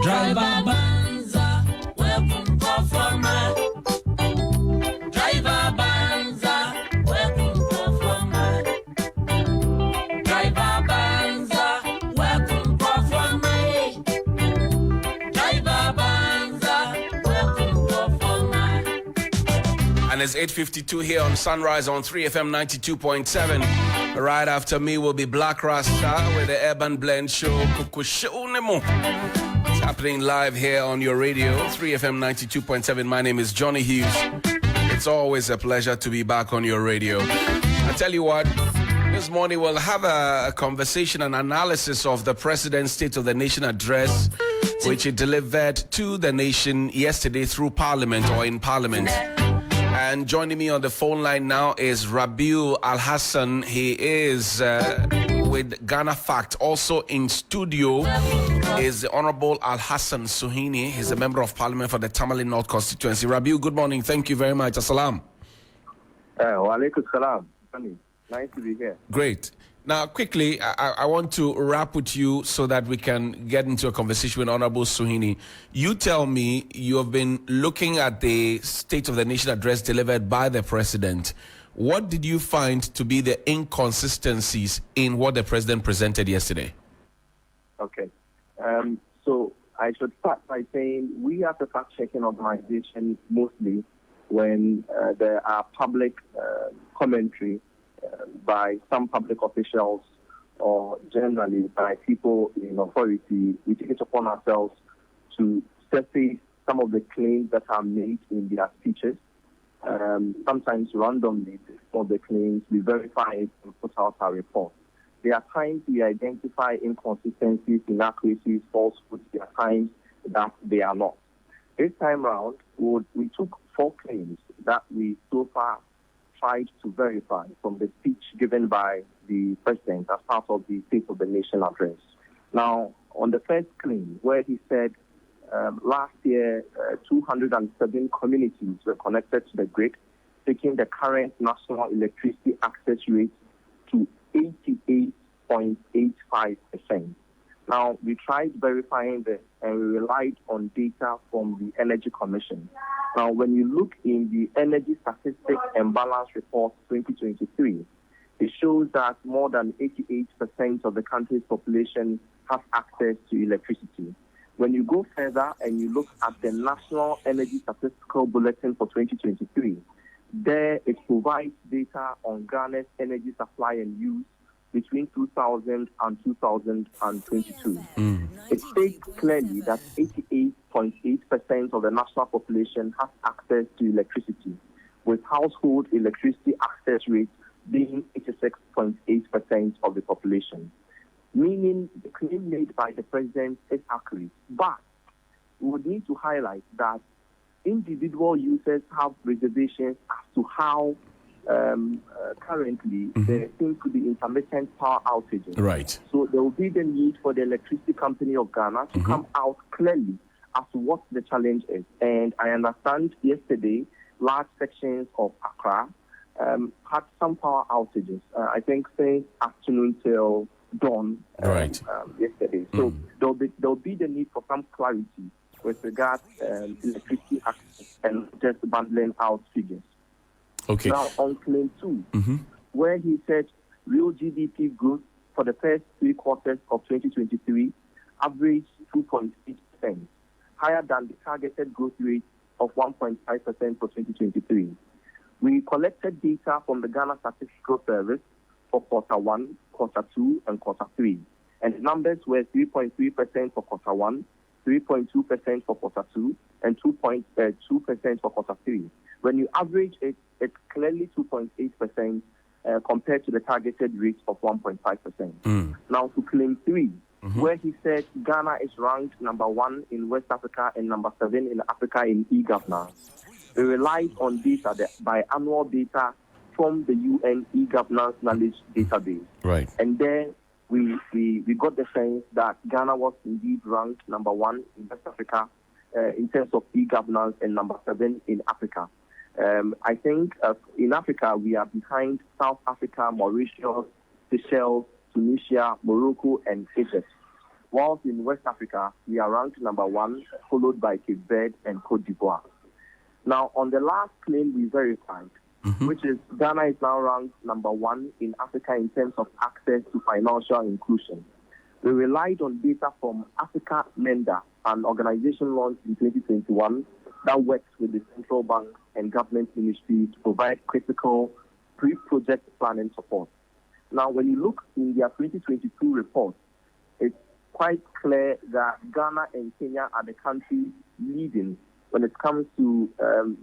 Driver Banza, welcome performer. Driver Banza, welcome performer. Driver Banza, welcome performer. Driver Banza, welcome performer. And it's 8:52 here on Sunrise on 3FM 92.7. Right after me will be Black Rasta with the Urban Blend Show. It's happening live here on your radio, 3FM 92.7. My name is Johnny Hughes. It's always a pleasure to be back on your radio. I tell you what, this morning we'll have a conversation and analysis of the President's State of the Nation address, which he delivered to the nation yesterday through Parliament or in Parliament. And joining me on the phone line now is Rabiu Alhassan. He is with Ghana Fact. Also in studio is the Honorable Alhassan Suhiyini. He's a member of Parliament for the Tamale North Constituency. Rabiu, good morning. Thank you very much. Assalam. Wa alaikum salam. Nice to be here. Great. Now, quickly, I want to wrap with you so that we can get into a conversation with Honorable Suhiyini. You tell me, you have been looking at the State of the Nation address delivered by the President. What did you find to be the inconsistencies in what the President presented yesterday? Okay. So I should start by saying we as a fact-checking organization, mostly when there are public commentary by some public officials or generally by people in authority, we take it upon ourselves to surface some of the claims that are made in their speeches. Sometimes randomly, some of the claims, we verify it and put out our report. There are times we identify inconsistencies, inaccuracies, falsehoods. There are times that they are not. This time round, we took 4 claims that we so far tried to verify from the speech given by the President as part of the State of the Nation address. Now, on the first claim, where he said last year 207 communities were connected to the grid, taking the current national electricity access rate to 88.85%. Now, we tried verifying this and we relied on data from the Energy Commission. Now, when you look in the Energy Statistics and Balance Report 2023, it shows that more than 88% of the country's population have access to electricity. When you go further and you look at the National Energy Statistical Bulletin for 2023, there it provides data on Ghana's energy supply and use between 2000 and 2022. It states clearly that 88.8% of the national population has access to electricity, with household electricity access rate being 86.8% of the population. Meaning the claim made by the President is accurate. But we would need to highlight that individual users have reservations as to how currently there seems to be intermittent power outages. Right. So there will be the need for the Electricity Company of Ghana to come out clearly as to what the challenge is. And I understand yesterday, large sections of Accra had some power outages, I think since afternoon till dawn yesterday. So there'll be the need for some clarity with regard to electricity access and just bundling out figures. Okay. Now, on claim 2, where he said real GDP growth for the first 3 quarters of 2023 averaged 2.8%, higher than the targeted growth rate of 1.5% for 2023. We collected data from the Ghana Statistical Service for quarter 1, quarter 2, and quarter 3. And the numbers were 3.3% for quarter 1, 3.2% for quarter 2, and 2.2% for quarter 3. When you average it, it's clearly 2.8% compared to the targeted rate of 1.5%. Now to claim 3, where he said Ghana is ranked number 1 in West Africa and number 7 in Africa in e-governance. We relied on data, the biannual data from the UN e-governance knowledge database. Right. And then we got the sense that Ghana was indeed ranked number 1 in West Africa in terms of e-governance and number 7 in Africa. I think in Africa, we are behind South Africa, Mauritius, Seychelles, Tunisia, Morocco, and Egypt. whilst in West Africa, we are ranked number 1, followed by Cape Verde and Cote d'Ivoire. Now, on the last claim we verified, which is Ghana is now ranked number 1 in Africa in terms of access to financial inclusion. We relied on data from Africa Lender, an organization launched in 2021 that works with the central bank and government ministries to provide critical pre-project planning support. Now, when you look in their 2022 report, it's quite clear that Ghana and Kenya are the countries leading when it comes to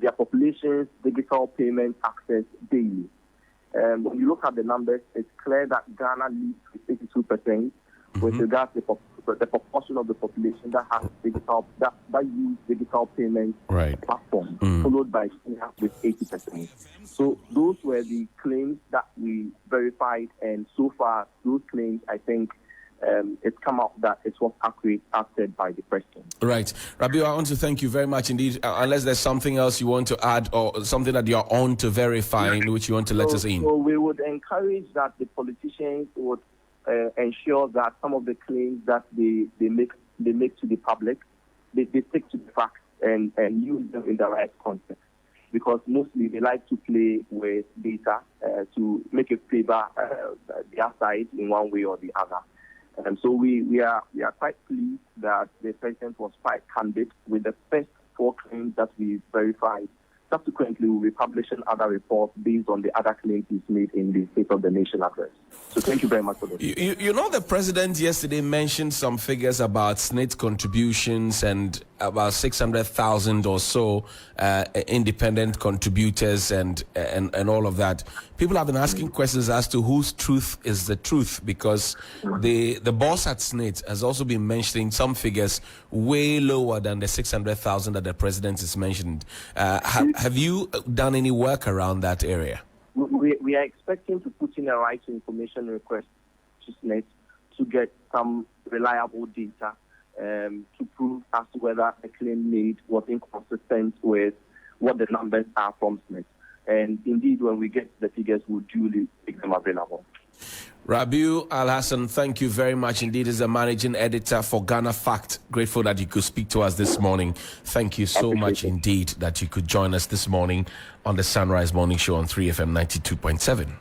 their population's digital payment access daily. When you look at the numbers, it's clear that Ghana leads with 82% with regards to the proportion of the population that has digital that use digital payment platform, followed by Kenya with 80%. So those were the claims that we verified, and so far those claims, I think, it's come out that it was accurate as said by the president. Right. Rabiu, I want to thank you very much indeed. Unless there's something else you want to add or something that you're on to verifying, which you want to let us in. So we would encourage that the politicians would ensure that some of the claims that they make to the public, they stick to the facts and use them in the right context. Because mostly they like to play with data to make it favor their side in one way or the other. So we are quite pleased that the president was quite candid with the first 4 claims that we verified. Subsequently, we'll be publishing other reports based on the other claims he's made in the State of the Nation address. So thank you very much for this. You know, the president yesterday mentioned some figures about SNIT contributions and about 600,000 or so independent contributors and all of that. People have been asking questions as to whose truth is the truth, because the boss at SNIT has also been mentioning some figures way lower than the 600,000 that the president is mentioned. Have you done any work around that area? We are expecting to put in a right to information request to SNIT to get some reliable data to prove as to whether the claim made was inconsistent with what the numbers are from SNIT. And indeed, when we get the figures, we'll duly make them available. Rabiu Alhassan, thank you very much indeed. As a managing editor for Ghana Fact, grateful that you could speak to us this morning. Thank you so much indeed that you could join us this morning on the Sunrise Morning Show on 3FM 92.7.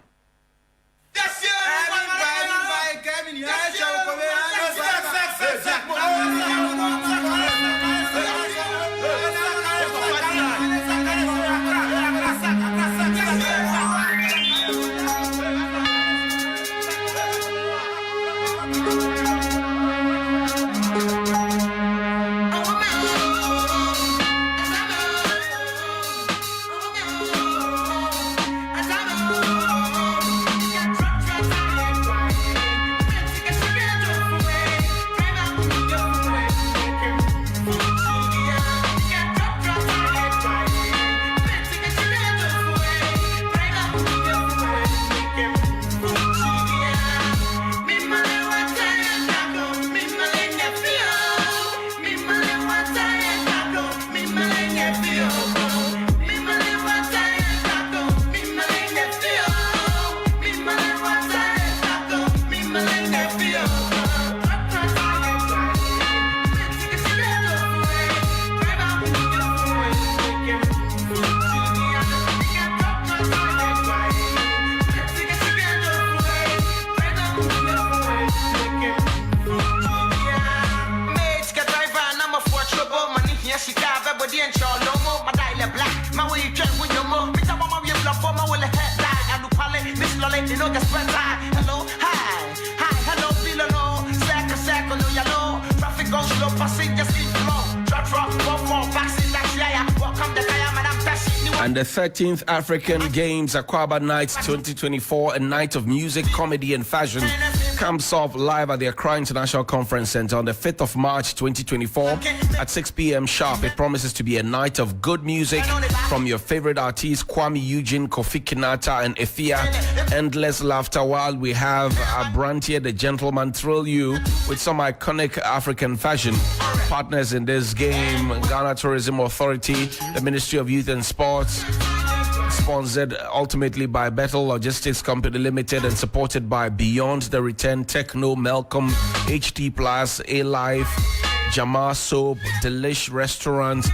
And the 13th African Games Aquaba Nights 2024, a night of music, comedy and fashion, comes off live at the Accra International Conference Center on the 5th of March 2024 at 6 p.m. sharp. It promises to be a night of good music from your favorite artists Kwame Eugene, Kofi Kinata and Efia. Endless laughter while we have Abrantier the Gentleman thrill you with some iconic African fashion. Partners in this game: Ghana Tourism Authority, the Ministry of Youth and Sports, Sponsored ultimately by Bethel Logistics Company Limited and supported by Beyond the Return, Techno, Malcolm, HT Plus, A-Life, Jama Soap, Delish Restaurant,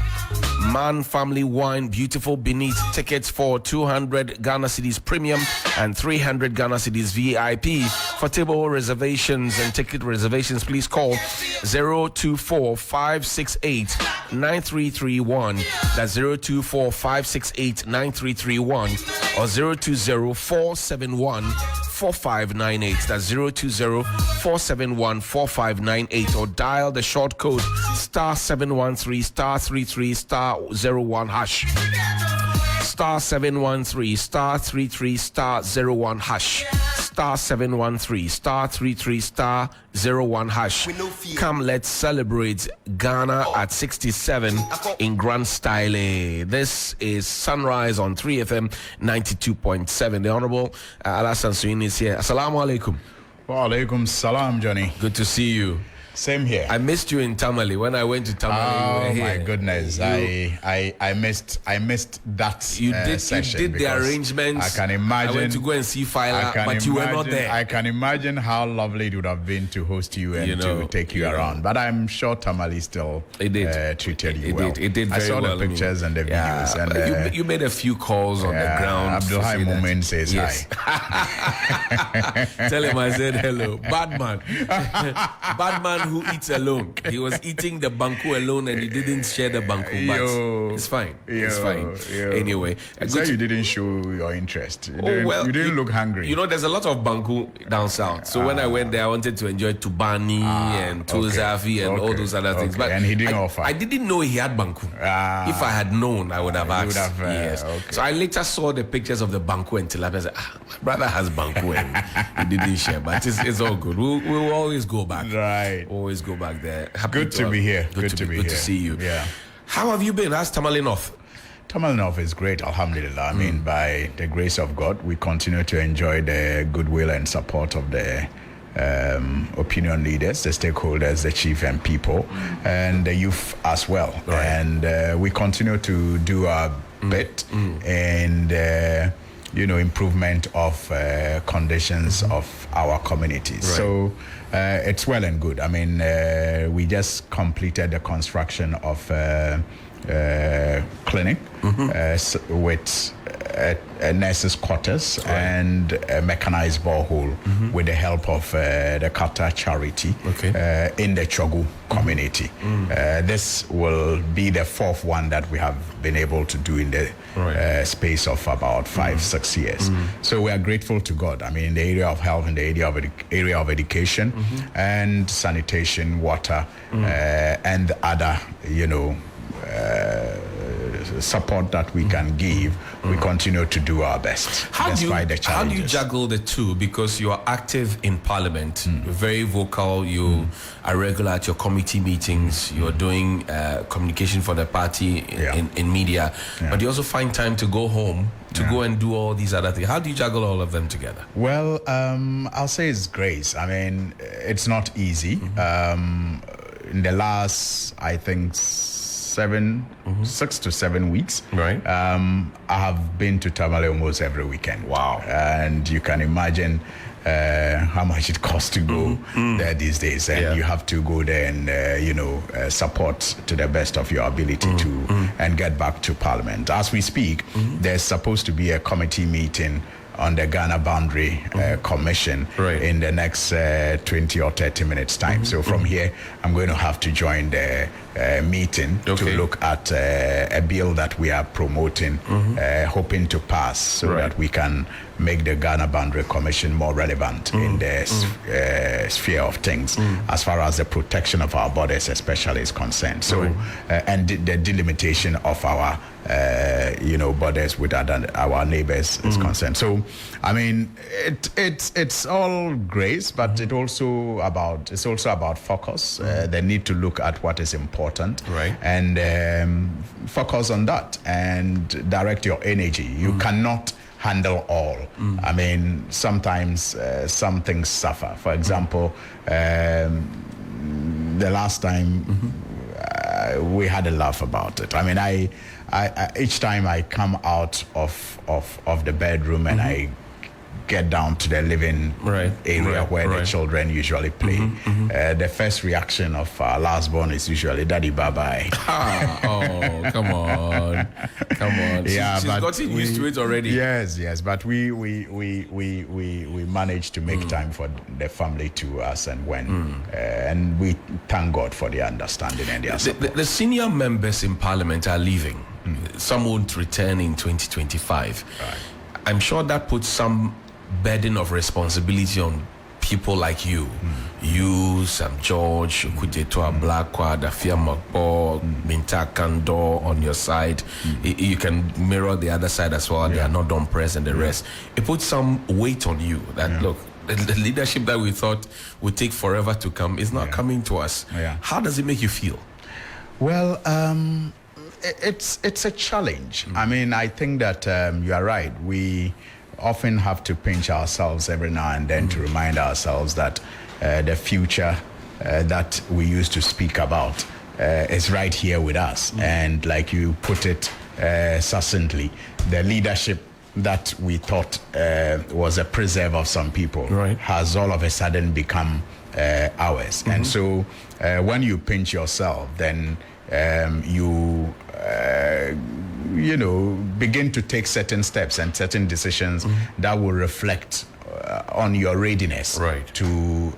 Man Family Wine, Beautiful Beneath. Tickets for 200 Ghana cedis premium and 300 Ghana cedis VIP. For table reservations and ticket reservations, please call 024-568-9331. That's 024-568-9331 or 020-471-4598. That's 020-471-4598 or dial the short code star 713 star 33 star 01 hash. Star 713 star 33 star 01 hash. Star 713 star 33 star 01 hash. Come, let's celebrate Ghana at 67 in grand style. This is Sunrise on 3FM 92.7. The Honorable Alhassan Suhiyini is here. Assalamu alaikum. Wa alaikum salam, Johnny. Good to see you. Same here. I missed you in Tamale. When I went to Tamale, oh you were my here. goodness, I missed that. You did session the arrangements. I can imagine. I went to go and see Fila, but you were not there. I can imagine how lovely it would have been to host you and to take you around. But I'm sure Tamale still treated you well. It did very well. I saw the pictures and the videos. And you made a few calls on the ground. Abdulhai Moment says hi. Tell him I said hello. Bad man. Bad man who eats alone. He was eating the banku alone and he didn't share the banku. But it's fine. It's fine. Anyway. So you didn't show your interest. You didn't look hungry. You know, there's a lot of banku down south. So when I went there, I wanted to enjoy Tubani and Tozafi and all those other things. But and he didn't offer. I didn't know he had banku. If I had known, I would have asked. Yes. So I later saw the pictures of the banku and tilapia. I said, my brother has banku and he didn't share. But it's all good. We'll always go back. Right. Always go back there. Good to be here. Good to be here. Good to see you. Yeah. How have you been? How's Tamale North? Tamale North is great, alhamdulillah. I mean, by the grace of God, we continue to enjoy the goodwill and support of the opinion leaders, the stakeholders, the chief and people, and the youth as well. Right. And we continue to do our bit and improvement of conditions of our communities. Right. So it's well and good. I mean, we just completed the construction of clinic with a nurse's quarters and a mechanized borehole with the help of the Qatar charity in the Chogu community. This will be the fourth one that we have been able to do in the space of about 5-6 years. So we are grateful to God. I mean, in the area of health, in the area of education and sanitation, water, and other, support that we can give, we continue to do our best. How do you juggle the two? Because you are active in Parliament, you're very vocal, you are regular at your committee meetings, you're doing communication for the party in media, but you also find time to go home to go and do all these other things. How do you juggle all of them together? Well, I'll say it's grace. I mean, it's not easy. In the last, I think, 6 to 7 weeks. Right. I have been to Tamale almost every weekend. Wow. And you can imagine how much it costs to go there these days. And you have to go there and, support to the best of your ability and get back to Parliament. As we speak, there's supposed to be a committee meeting on the Ghana Boundary Commission in the next 20 or 30 minutes time. So from here, I'm going to have to join the meeting to look at a bill that we are promoting, hoping to pass so that we can make the Ghana Boundary Commission more relevant in the sphere of things as far as the protection of our borders especially is concerned. So, and the delimitation of our borders with our neighbors is concerned. So, I mean, it's all grace, but it's also about focus. They need to look at what is important and focus on that and direct your energy. You cannot handle all. I mean, sometimes some things suffer. For example, the last time we had a laugh about it. I mean, I each time I come out of the bedroom and I get down to the living area where the children usually play, the first reaction of our last born is usually "Daddy, bye-bye." Oh, come on. Yeah, she's gotten used to it already. Yes, but we managed to make time for the family to us, and and we thank God for the understanding and the support. The senior members in Parliament are leaving. Some won't return in 2025. Right. I'm sure that puts some burden of responsibility on people like you. You, Sam George, Kujetua Blakwa, Dafia Makbo, Minta Kando on your side. You can mirror the other side as well. They are not done press and the rest. It puts some weight on you that, look, the leadership that we thought would take forever to come is not coming to us. How does it make you feel? Well, it's a challenge. I mean, I think that you are right. We often have to pinch ourselves every now and then to remind ourselves that the future that we used to speak about is right here with us. And like you put it succinctly, the leadership that we thought was a preserve of some people has all of a sudden become ours. And so when you pinch yourself, then you know, begin to take certain steps and certain decisions that will reflect on your readiness to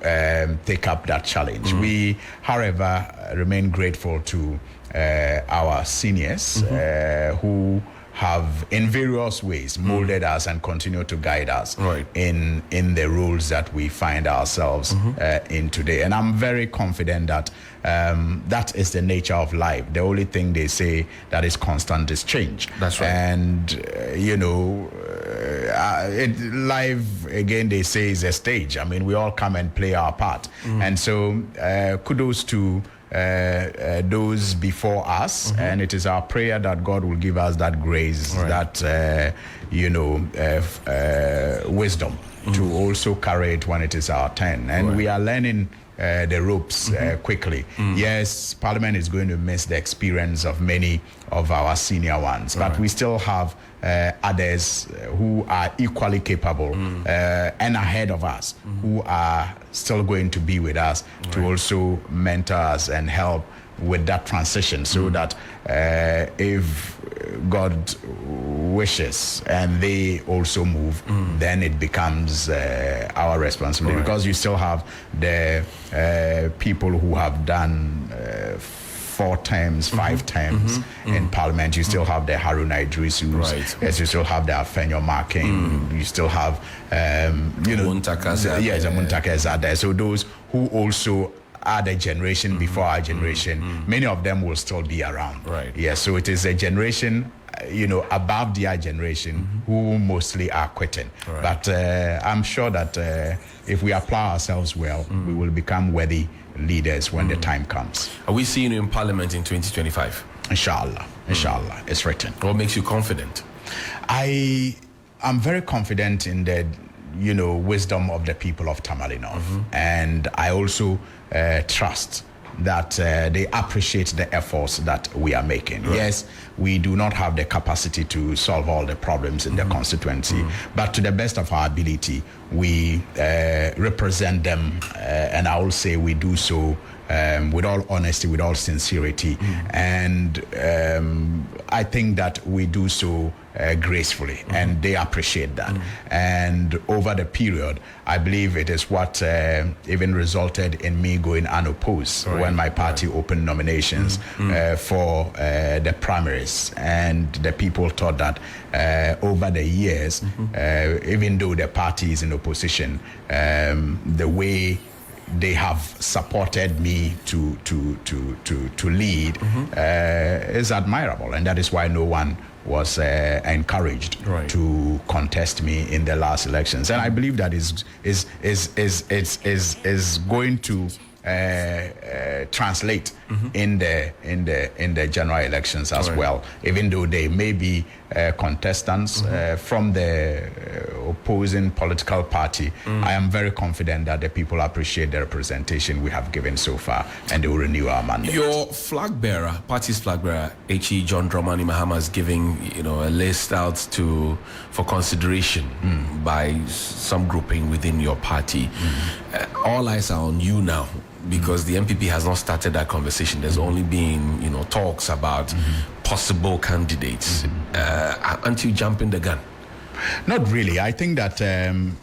take up that challenge. We, however, remain grateful to our seniors who have in various ways molded us and continue to guide us in the roles that we find ourselves in today. And I'm very confident that that is the nature of life. The only thing they say that is constant is change. That's right. And you know, life, again, they say, is a stage. I mean, we all come and play our part. And so kudos to those before us, and it is our prayer that God will give us that grace, that you know, wisdom to also carry it when it is our turn. And we are learning the ropes quickly. Yes, Parliament is going to miss the experience of many of our senior ones, but we still have others who are equally capable and ahead of us, who are still going to be with us to also mentor us and help with that transition, so that if God wishes and they also move, then it becomes our responsibility, because you still have the people who have done 4 terms, 5 terms in Parliament. You still have the Haruna Idrisus, yes, you still have the Afenyo Marking, you still have you know, the Muntakas are there. So those who also are the generation before our generation, many of them will still be around. Yes, so it is a generation, you know, above their generation who mostly are quitting. But I'm sure that if we apply ourselves well, we will become worthy leaders when the time comes. Are we seeing you in Parliament in 2025? Inshallah, inshallah, it's written. What makes you confident? I'm very confident in the, you know, wisdom of the people of Tamale North, and I also trust that they appreciate the efforts that we are making. Yes, we do not have the capacity to solve all the problems in the constituency, but to the best of our ability, we represent them, and I will say we do so with all honesty, with all sincerity, and I think that we do so gracefully, and they appreciate that. And over the period, I believe it is what even resulted in me going unopposed when my party opened nominations for the primaries. And the people thought that over the years, even though the party is in opposition, the way they have supported me to lead is admirable, and that is why no one was encouraged to contest me in the last elections. And I believe that is going to translate in the general elections as well, even though they may be contestants from the opposing political party, I am very confident that the people appreciate the representation we have given so far, and they will renew our mandate. Your flag bearer, party's flag bearer, H.E. John Dramani Mahama, is giving a list out for consideration by some grouping within your party. All eyes are on you now, because the MPP has not started that conversation. There's only been talks about possible candidates. Aren't you jumping the gun? Not really. I think that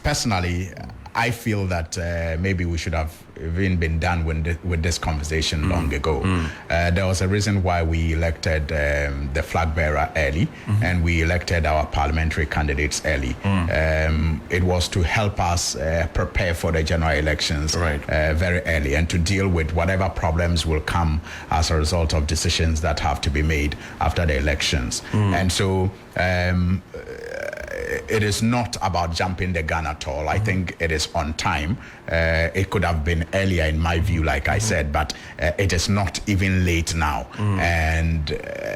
personally, I feel that maybe we should have even been done with this conversation long ago. There was a reason why we elected the flag bearer early, and we elected our parliamentary candidates early. It was to help us prepare for the general elections very early, and to deal with whatever problems will come as a result of decisions that have to be made after the elections. And so it is not about jumping the gun at all. I think it is on time. It could have been earlier, in my view, like I said, but it is not even late now. And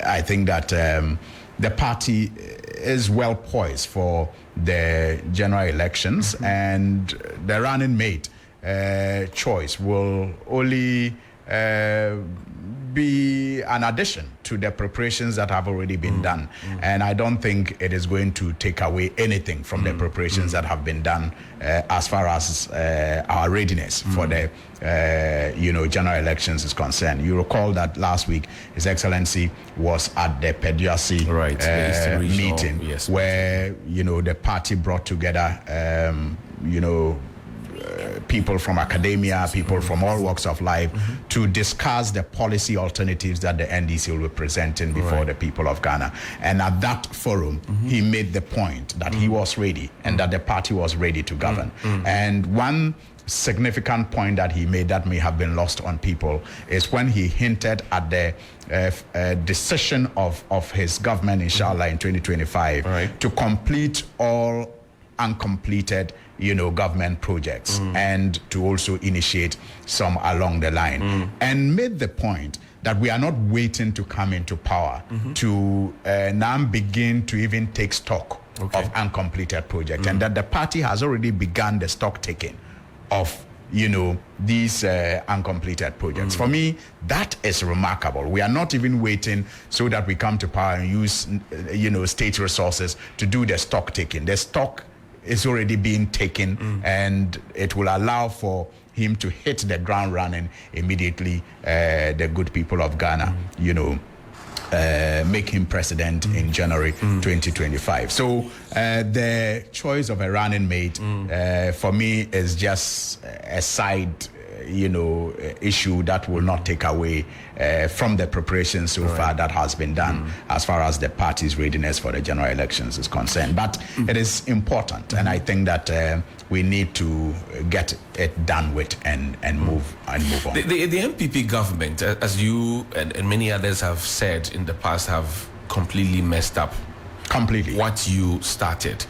I think that the party is well poised for the general elections, and the running mate choice will only be an addition to the preparations that have already been done. And I don't think it is going to take away anything from the preparations that have been done as far as our readiness for the general elections is concerned. You recall that last week His Excellency was at the Peduasi meeting, where the party brought together people from academia, people from all walks of life, to discuss the policy alternatives that the NDC will be presenting before the people of Ghana. And at that forum, he made the point that he was ready, and that the party was ready to govern. And one significant point that he made that may have been lost on people is when he hinted at the decision of his government, inshallah, in 2025, to complete all uncompleted government projects, and to also initiate some along the line, and made the point that we are not waiting to come into power to now begin to even take stock of uncompleted projects, and that the party has already begun the stock taking of these uncompleted projects. For me, that is remarkable. We are not even waiting so that we come to power and use state resources to do the stock taking. The stock is already being taken, and it will allow for him to hit the ground running immediately. The good people of Ghana, make him president in January 2025. So the choice of a running mate for me is just a side issue that will not take away from the preparation so far that has been done as far as the party's readiness for the general elections is concerned. But it is important, and I think that we need to get it done with and move on. The MPP government, as you and many others have said in the past, have completely messed up what you started.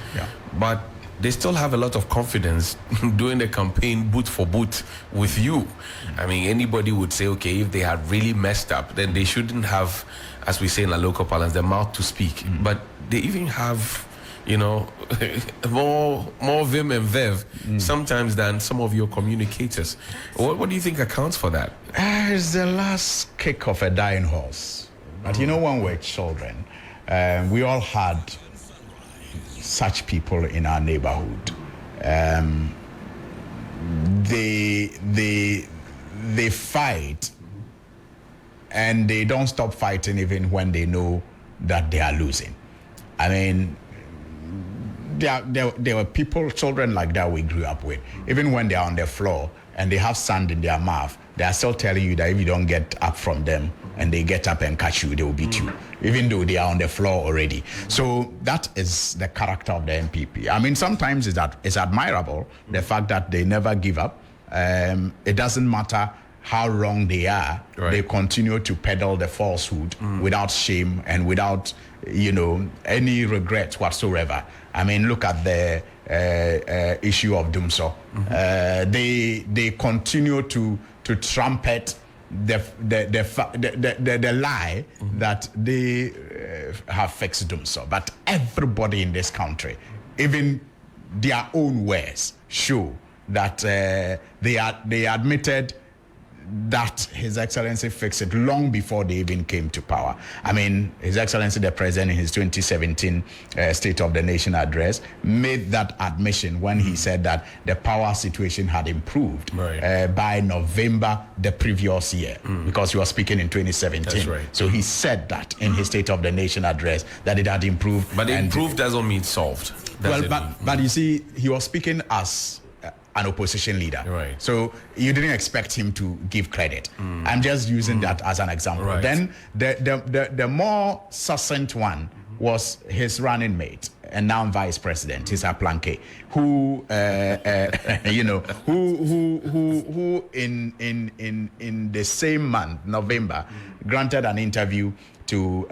But they still have a lot of confidence doing the campaign boot for boot with you. I mean, anybody would say, okay, if they had really messed up, then they shouldn't have, as we say in our local parlance, the mouth to speak. But they even have, more vim and vev sometimes than some of your communicators. What do you think accounts for that? It's the last kick of a dying horse. But when we're children, we all had such people in our neighborhood. They fight, and they don't stop fighting even when they know that they are losing. I mean, there were children like that we grew up with. Even when they are on the floor and they have sand in their mouth, they are still telling you that if you don't get up from them and they get up and catch you, they will beat you, even though they are on the floor already. So that is the character of the MPP. I mean, sometimes it's admirable, the fact that they never give up. It doesn't matter how wrong they are, they continue to peddle the falsehood without shame and without, any regret whatsoever. I mean, look at the issue of Dumso. They continue to trumpet the lie that they have fixed Dumso. But everybody in this country, even their own words, show that they admitted that His Excellency fixed it long before they even came to power. I mean, His Excellency the President in his 2017 State of the Nation address made that admission when he said that the power situation had improved by November the previous year, because he was speaking in 2017. That's right. So he said that in his State of the Nation address that it had improved. But improved doesn't mean solved. But you see, he was speaking as an opposition leader. Right. So you didn't expect him to give credit. I'm just using that as an example. Right. Then the more succinct one was his running mate and now vice president, Tisa Planke, who who in the same month, November, granted an interview to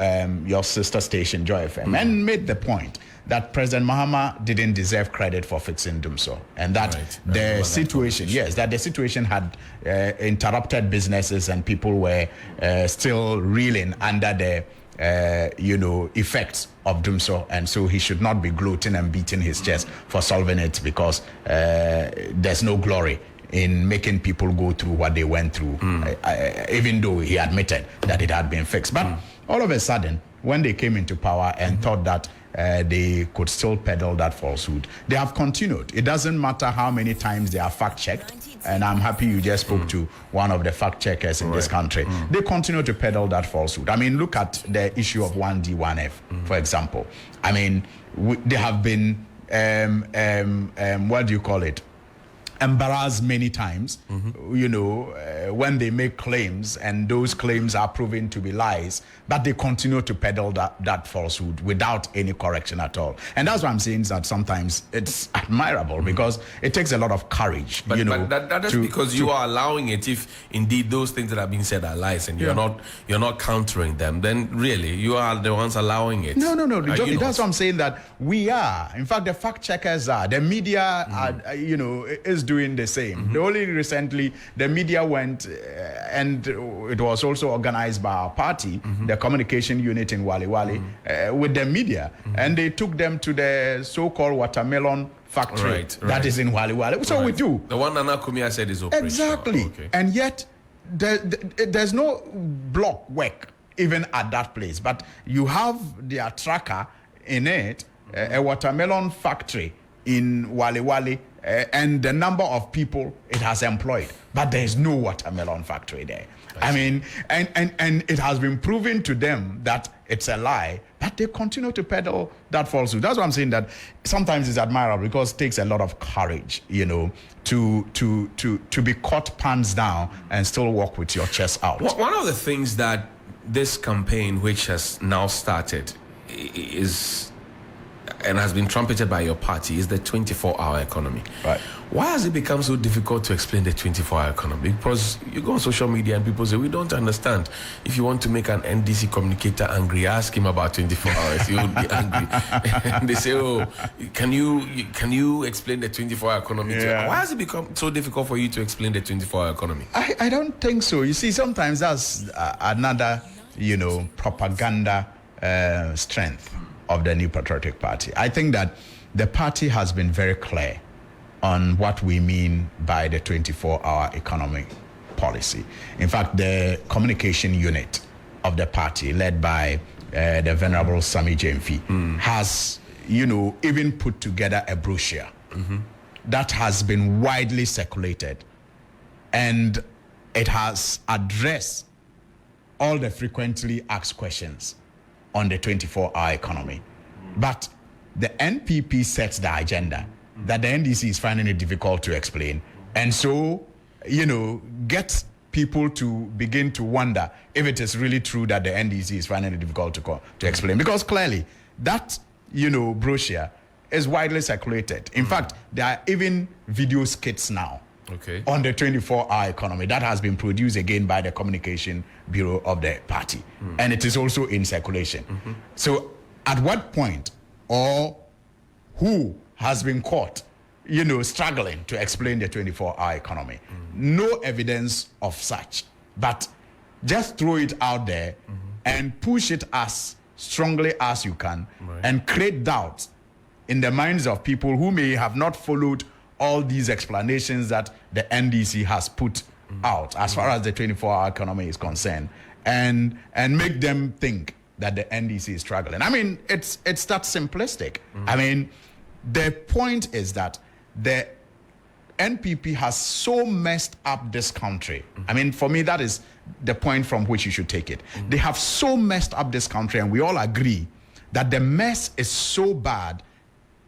your sister station Joy FM and made the point that President Mahama didn't deserve credit for fixing Dumso, and that the situation, that the situation had interrupted businesses and people were still reeling under the effects of Dumso, and so he should not be gloating and beating his chest for solving it, because there's no glory in making people go through what they went through, even though he admitted that it had been fixed. But all of a sudden, when they came into power and thought that they could still peddle that falsehood, they have continued. It doesn't matter how many times they are fact-checked, and I'm happy you just spoke to one of the fact-checkers in this country. They continue to peddle that falsehood. I mean, look at the issue of 1D, 1F, for example. I mean, they have been, what do you call it? Embarrassed many times, when they make claims and those claims are proven to be lies, but they continue to peddle that falsehood without any correction at all. And that's why I'm saying that sometimes it's admirable, because it takes a lot of courage. But that's because you are allowing it. If indeed those things that are being said are lies and you're not countering them, then really you are the ones allowing it. No. That's what I'm saying, that we are. In fact, the fact checkers are. The media are, is doing the same. Only recently the media went and it was also organized by our party, the communication unit in Wali Wali, with the media, and they took them to the so-called watermelon factory that is in Wali Wali. So we do. The one Nana Kumia said is operational. Exactly. Okay. And yet there's no block work even at that place, but you have their tracker in it, a watermelon factory in Wali Wali, and the number of people it has employed, but there is no watermelon factory there. I mean, and it has been proven to them that it's a lie, but they continue to peddle that falsehood. That's why I'm saying that sometimes it's admirable, because it takes a lot of courage, to be caught pants down and still walk with your chest out. One of the things that this campaign, which has now started, is and has been trumpeted by your party, is the 24-hour economy. Right. Why has it become so difficult to explain the 24-hour economy? Because you go on social media and people say, we don't understand. If you want to make an NDC communicator angry, ask him about 24 hours. He will be angry. And they say, can you explain the 24-hour economy? Why has it become so difficult for you to explain the 24-hour economy? I don't think so. You see, sometimes that's another, propaganda strength of the New Patriotic Party. I think that the party has been very clear on what we mean by the 24-hour economic policy. In fact, the communication unit of the party, led by the Venerable Sami Jemfi, has, even put together a brochure that has been widely circulated, and it has addressed all the frequently asked questions on the 24-hour economy. But the NPP sets the agenda that the NDC is finding it difficult to explain. And so, gets people to begin to wonder if it is really true that the NDC is finding it difficult to explain. Because clearly, that, brochure is widely circulated. In fact, there are even video skits now on the 24-hour economy that has been produced again by the Communication Bureau of the party. And it is also in circulation. So at what point, or who has been caught, struggling to explain the 24-hour economy? No evidence of such, but just throw it out there and push it as strongly as you can and create doubt in the minds of people who may have not followed all these explanations that the NDC has put out as far as the 24-hour economy is concerned, and make them think that the NDC is struggling. I mean, it's that simplistic. I mean, the point is that the NPP has so messed up this country. I mean, for me, that is the point from which you should take it. They have so messed up this country, and we all agree that the mess is so bad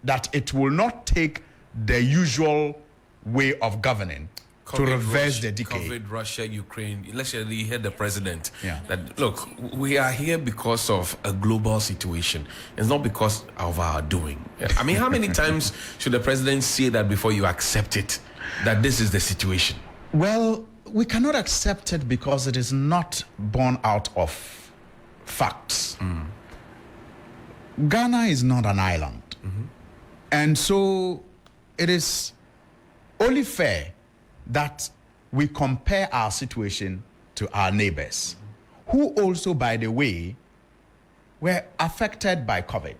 that it will not take the usual way of governing to reverse the decay. COVID, Russia, Ukraine. Let's you hear the president. That look, we are here because of a global situation. It's not because of our doing. I mean, how many times should the president say that before you accept it, that this is the situation? Well, we cannot accept it because it is not born out of facts. Ghana is not an island. And so it is only fair that we compare our situation to our neighbors, who also, by the way, were affected by COVID,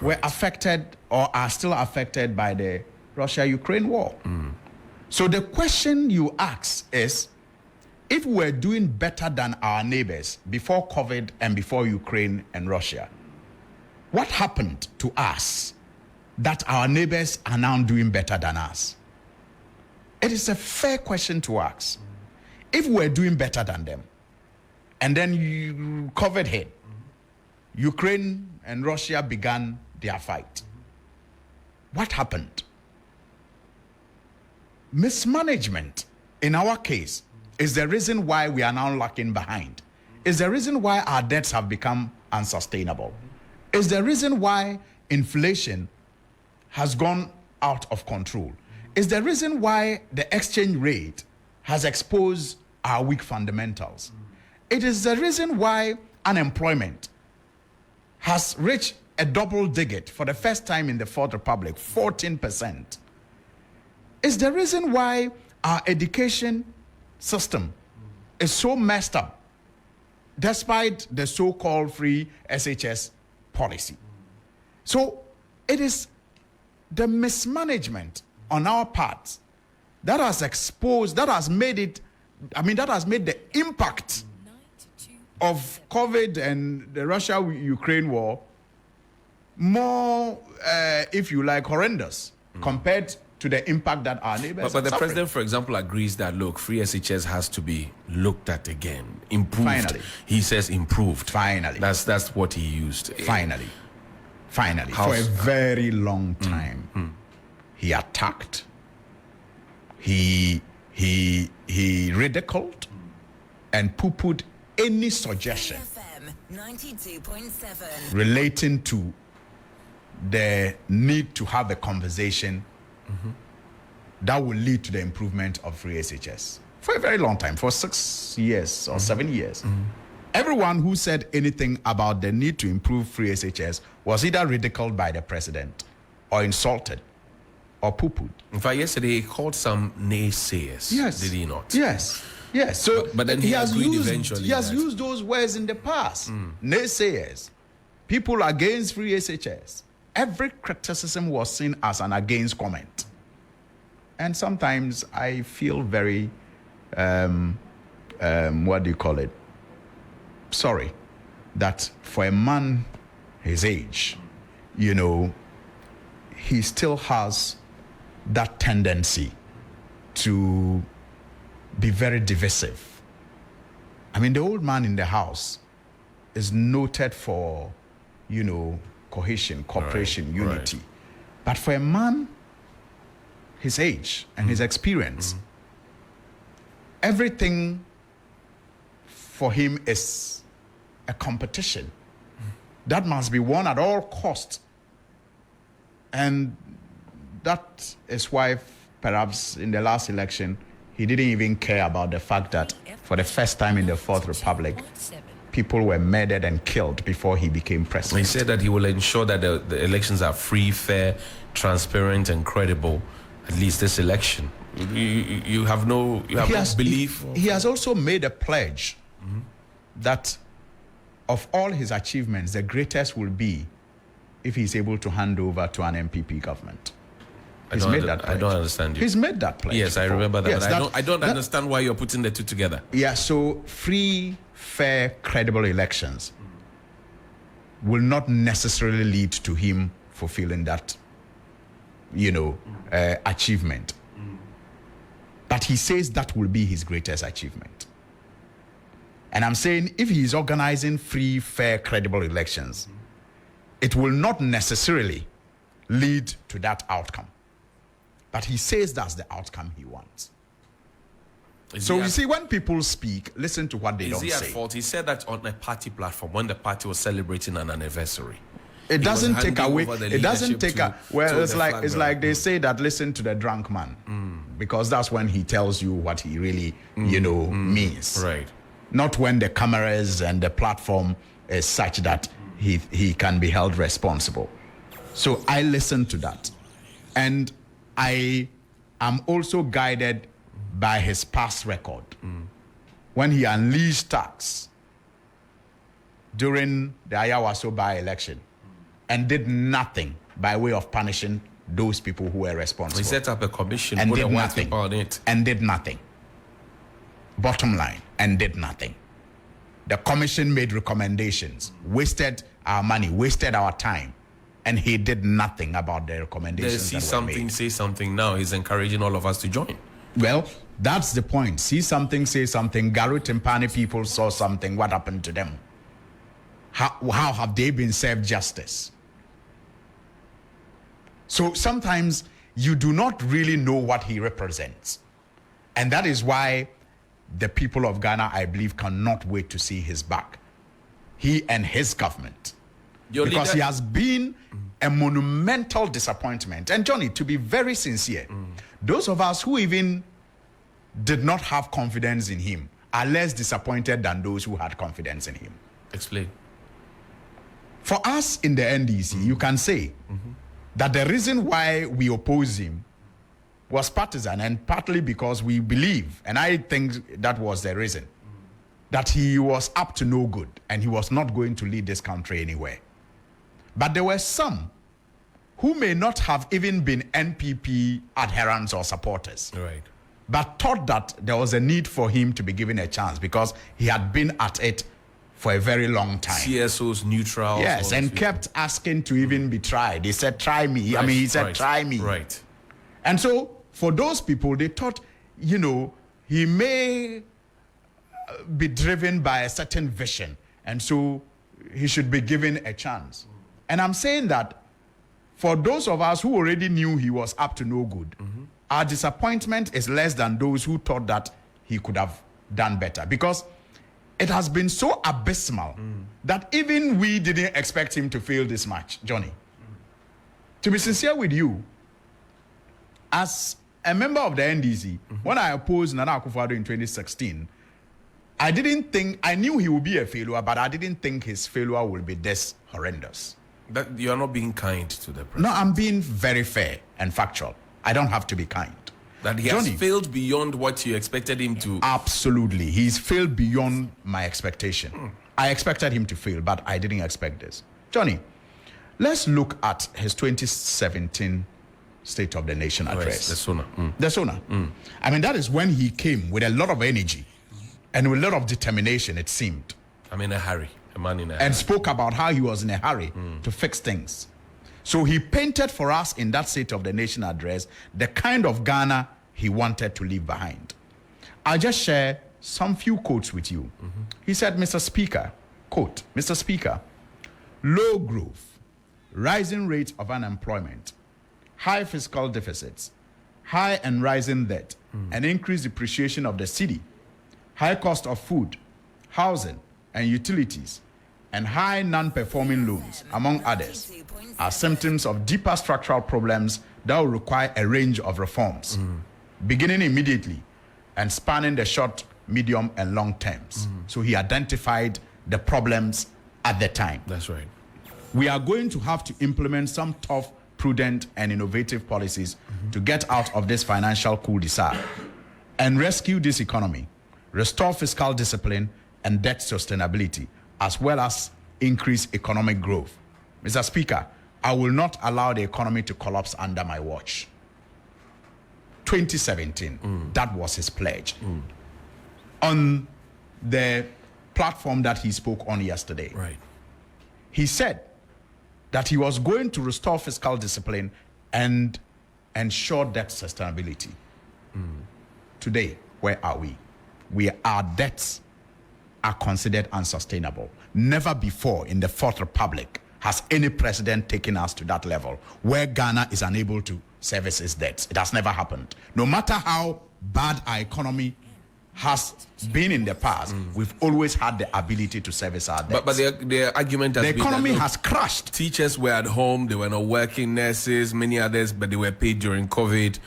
were affected or are still affected by the Russia-Ukraine war. So the question you ask is, if we're doing better than our neighbors before COVID and before Ukraine and Russia, what happened to us that our neighbors are now doing better than us? It is a fair question to ask. If we're doing better than them, and then COVID hit, Ukraine and Russia began their fight, what happened? Mismanagement, in our case, is the reason why we are now lagging behind. Is the reason why our debts have become unsustainable. Is the reason why inflation has gone out of control. Is the reason why the exchange rate has exposed our weak fundamentals. It is the reason why unemployment has reached a double digit for the first time in the Fourth Republic, 14%. It's the reason why our education system is so messed up, despite the so-called free SHS policy. So it is the mismanagement on our part that has exposed, that has made the impact of COVID and the Russia-Ukraine war more, if you like, horrendous compared to the impact that our neighbors But the suffering. president, for example, agrees that, look, free SHS has to be looked at again, improved. Finally. He says improved. Finally. That's what he used. Finally, for a very long time, he attacked, he ridiculed, and poo-pooed any suggestion FM 92.7 relating to the need to have a conversation that will lead to the improvement of free SHS for a very long time, for 6 years or 7 years. Everyone who said anything about the need to improve free SHS was either ridiculed by the president or insulted or poo-pooed. In fact, yesterday he called some naysayers. Yes. Did he not? Yes. So But then he has agreed used, eventually he has that- used those words in the past. Naysayers, people against free SHS. Every criticism was seen as an against comment. And sometimes I feel very, what do you call it? Sorry, that for a man his age, you know, he still has that tendency to be very divisive. I mean, the old man in the house is noted for, you know, cohesion, cooperation, Right, unity. right. But for a man his age and his experience, everything for him is a competition that must be won at all costs. And that is why perhaps in the last election he didn't even care about the fact that for the first time in the Fourth Republic, people were murdered and killed before he became He president. said that he will ensure that the elections are free, fair, transparent, and credible. At least this election, you have no belief. He has also made a pledge that of all his achievements, the greatest will be if he's able to hand over to an MPP government. He's I made that pledge. I don't understand you. He's made that pledge. Yes, I remember that. Yes, but I don't understand why you're putting the two together. Yeah, so free, fair, credible elections will not necessarily lead to him fulfilling that, achievement. But he says that will be his greatest achievement. And I'm saying if he's organizing free, fair, credible elections, it will not necessarily lead to that outcome. But he says that's the outcome he wants. So you see, when people speak, listen to what they don't say. Is he at fault? He said that on a party platform when the party was celebrating an anniversary. It doesn't take away. It doesn't take a. Well, it's like they say that listen to the drunk man, because that's when he tells you what he really, means. Right. Not when the cameras and the platform is such that he can be held responsible. So I listen to that, and I am also guided by his past record. When he unleashed tax during the Ayawaso by-election and did nothing by way of punishing those people who were responsible. He set up a commission and put did a nothing. On it. And did nothing. Bottom line, and did nothing. The commission made recommendations, wasted our money, wasted our time, and he did nothing about the recommendations. See something, say something now. He's encouraging all of us to join. Well, that's the point. See something, say something. Garut and Pani people saw something. What happened to them? How have they been served justice? So sometimes you do not really know what he represents. And that is why the people of Ghana, I believe, cannot wait to see his back. He and his government. Because he has been a monumental disappointment. And Johnny, to be very sincere, those of us who even did not have confidence in him are less disappointed than those who had confidence in him. Explain. For us in the NDC, you can say that the reason why we oppose him was partisan, and partly because we believe, and I think that was the reason, that he was up to no good and he was not going to lead this country anywhere. But there were some who may not have even been NPP adherents or supporters, right, but thought that there was a need for him to be given a chance because he had been at it for a very long time. CSOs, neutral. Yes, and kept asking to even be tried. They said, try me. Right, he said, try me. Right. And so for those people, they thought, he may be driven by a certain vision, and so he should be given a chance. And I'm saying that for those of us who already knew he was up to no good, our disappointment is less than those who thought that he could have done better, because it has been so abysmal that even we didn't expect him to fail this much, Johnny. To be sincere with you, as a member of the NDC, when I opposed Nana Akufo-Addo in 2016, I knew he would be a failure, but I didn't think his failure would be this horrendous. That you are not being kind to the president. No, I'm being very fair and factual. I don't have to be kind. That he has failed beyond what you expected him to. Absolutely. He's failed beyond my expectation. I expected him to fail, but I didn't expect this. Johnny, let's look at his 2017 State of the Nation address. The SONA. The SONA. I mean, that is when he came with a lot of energy and with a lot of determination, it seemed. I'm in a hurry. A man in a hurry. And spoke about how he was in a hurry to fix things. So he painted for us in that State of the Nation address the kind of Ghana he wanted to leave behind. I'll just share some few quotes with you. He said, Mr. Speaker, quote, Mr. Speaker, low growth, rising rate of unemployment, high fiscal deficits, high and rising debt, and increased depreciation of the city, high cost of food, housing, and utilities, and high non-performing loans, among others, are symptoms of deeper structural problems that will require a range of reforms, beginning immediately and spanning the short, medium, and long terms. So he identified the problems at the time. That's right. We are going to have to implement some tough, prudent, and innovative policies to get out of this financial cul-de-sac and rescue this economy, restore fiscal discipline and debt sustainability, as well as increase economic growth. Mr. Speaker, I will not allow the economy to collapse under my watch. 2017, that was his pledge. On the platform that he spoke on yesterday, Right. he said that he was going to restore fiscal discipline and ensure debt sustainability. Today, where are we? Our debts are considered unsustainable. Never before in the Fourth Republic has any president taken us to that level where Ghana is unable to service its debts. It has never happened. No matter how bad our economy has been in the past, we've always had the ability to service our debts. But the argument has the been economy that, has crashed. teachers were at home, they were not working, nurses, many others, but they were paid during COVID.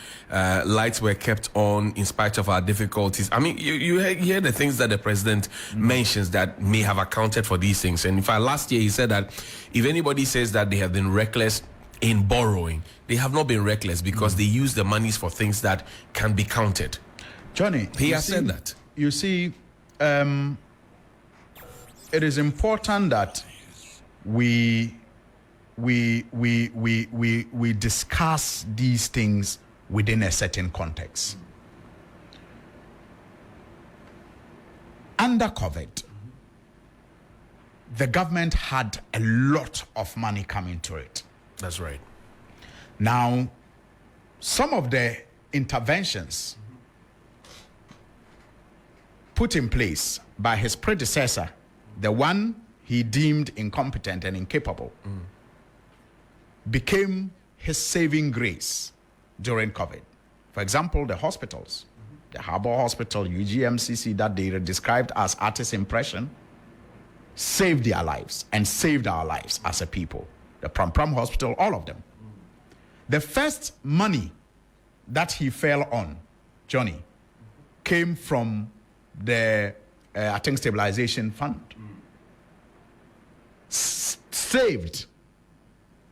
Lights were kept on in spite of our difficulties. I mean, you hear the things that the president mentions that may have accounted for these things. And in fact, last year he said that if anybody says that they have been reckless in borrowing, they have not been reckless because they use the monies for things that can be counted. Johnny, He you has see- said that. You see, it is important that we discuss these things within a certain context. Under COVID, the government had a lot of money coming to it. That's right. Now, some of the interventions put in place by his predecessor, the one he deemed incompetent and incapable, became his saving grace during COVID. For example, the hospitals, the Harbour Hospital, UGMCC, that they described as artist impression, saved their lives and saved our lives as a people. The Pram Pram Hospital, all of them. The first money that he fell on, Johnny, came from the, I think, stabilization fund. Saved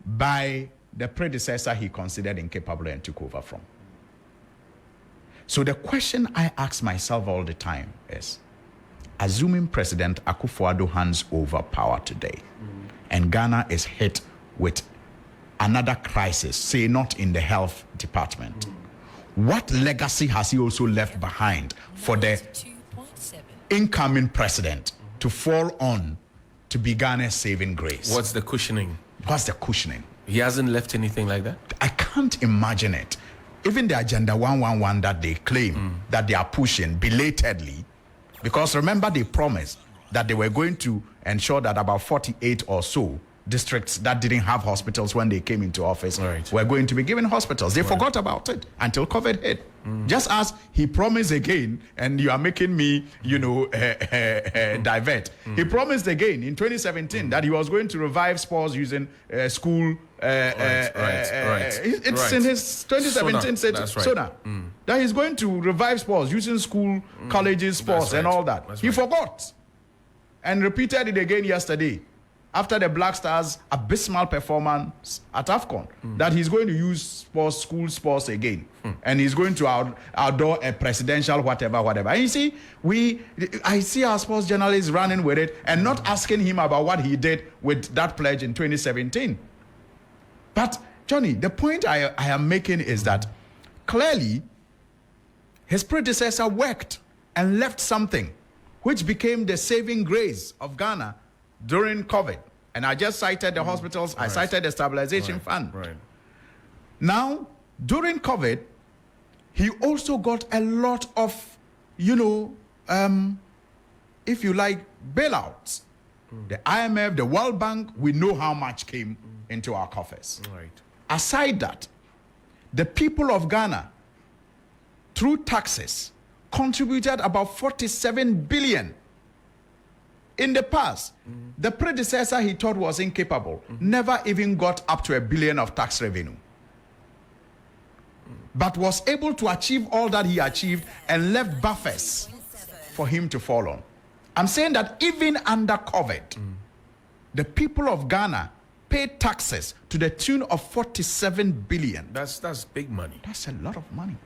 by the predecessor he considered incapable and took over from. So the question I ask myself all the time is, assuming President Akufo-Addo hands over power today, and Ghana is hit with another crisis, say not in the health department, what legacy has he also left behind for the incoming president to fall on to be Ghana's saving grace? What's the cushioning? What's the cushioning? He hasn't left anything like that? I can't imagine it. Even the Agenda 111 that they claim that they are pushing belatedly, because remember they promised that they were going to ensure that about 48 or so districts that didn't have hospitals when they came into office were going to be given hospitals. They forgot about it until COVID hit. Just as he promised again, and you are making me, divert. He promised again in 2017 that he was going to revive sports using school. It's in his 2017 Sona that he's going to revive sports using school, colleges, sports, and all that. He forgot and repeated it again yesterday after the Black Stars' abysmal performance at AFCON, that he's going to use sports, school sports again. And he's going to outdoor a presidential whatever. And you see, I see our sports journalists running with it and not asking him about what he did with that pledge in 2017. But, Johnny, the point I am making is that clearly his predecessor worked and left something which became the saving grace of Ghana during COVID. And I just cited the hospitals, I cited the stabilization fund. Now, during COVID, he also got a lot of, if you like, bailouts. The IMF, the World Bank, we know how much came into our coffers. Aside that, the people of Ghana, through taxes, contributed about 47 billion. In the past, the predecessor he thought was incapable never even got up to $1 billion of tax revenue, but was able to achieve all that he achieved and left buffers for him to fall on. I'm saying that even under COVID, the people of Ghana paid taxes to the tune of 47 billion. That's big money. That's a lot of money.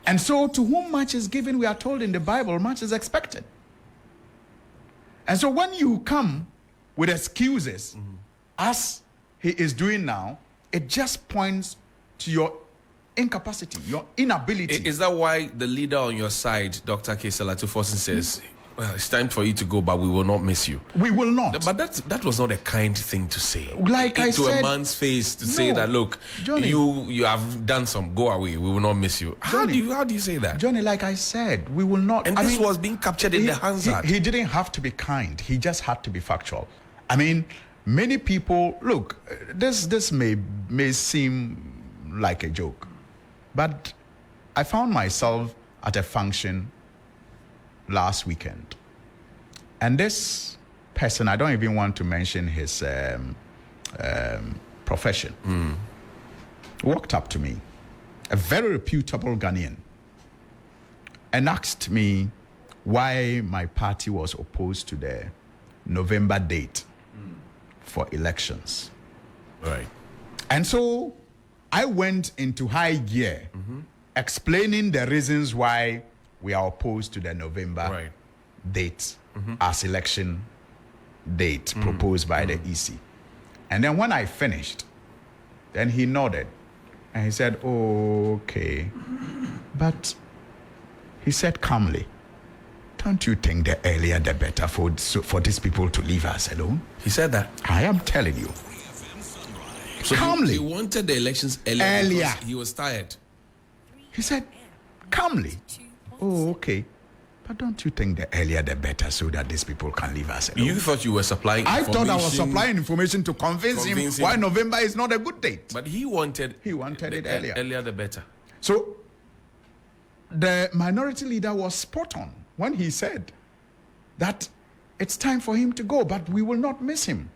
And so to whom much is given, we are told in the Bible, much is expected. And so when you come with excuses, as he is doing now, it just points to your incapacity, your inability. Is that why the leader on your side, Dr. Keselatu Fosin, says, well, it's time for you to go, but we will not miss you? We will not. But that was not a kind thing to say. Like I said, to a man's face to say that, look, Johnny, you have done some, go away, we will not miss you. How do you say that? Johnny, like I said, we will not. And this was being captured in the Hansard. He didn't have to be kind. He just had to be factual. I mean, many people, look, this may seem like a joke, but I found myself at a function last weekend, and this person, I don't even want to mention his profession, walked up to me, a very reputable Ghanaian, and asked me why my party was opposed to the November date for elections. Right. And so I went into high gear, explaining the reasons why we are opposed to the November date as election date proposed by the EC. And then when I finished, then he nodded and he said, oh, okay. But he said calmly, don't you think the earlier the better for these people to leave us alone? He said that? I am telling you. So calmly. He wanted the elections earlier. He was tired. He said, calmly, oh, okay. But don't you think the earlier the better so that these people can leave us alone? You thought you were supplying I information. thought I was supplying information to convince him why November is not a good date. But he wanted it earlier. Earlier the better. So the minority leader was spot on when he said that it's time for him to go, but we will not miss him.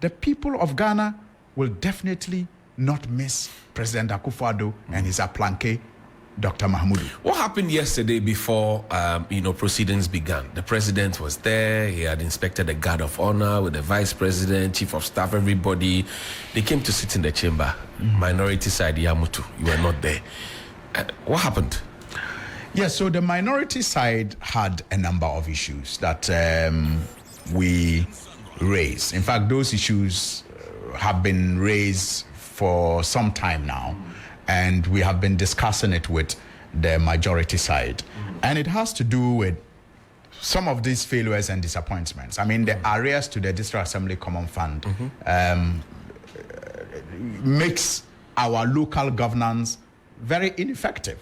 The people of Ghana will definitely not miss President Akufo-Addo and his aplanke, Dr. Mahmoudou. What happened yesterday before proceedings began? The president was there. He had inspected the guard of honor with the vice president, chief of staff, everybody. They came to sit in the chamber. Minority side, Yamutu, you were not there. What happened? Yes, so the minority side had a number of issues that we raised. In fact, those issues have been raised for some time now, and we have been discussing it with the majority side. And it has to do with some of these failures and disappointments. I mean, the arrears to the District Assembly Common Fund makes our local governance very ineffective.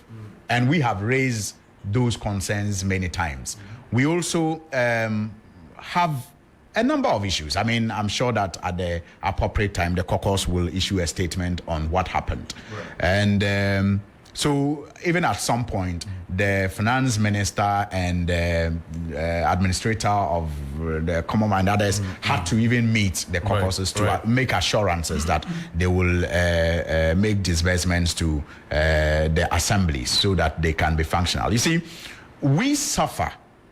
And we have raised those concerns many times. We also have a number of issues. I mean, I'm sure that at the appropriate time, the caucus will issue a statement on what happened. And so even at some point, the finance minister and administrator of the Common and others had to even meet the caucuses to make assurances that they will make disbursements to the assemblies so that they can be functional. You see, we suffer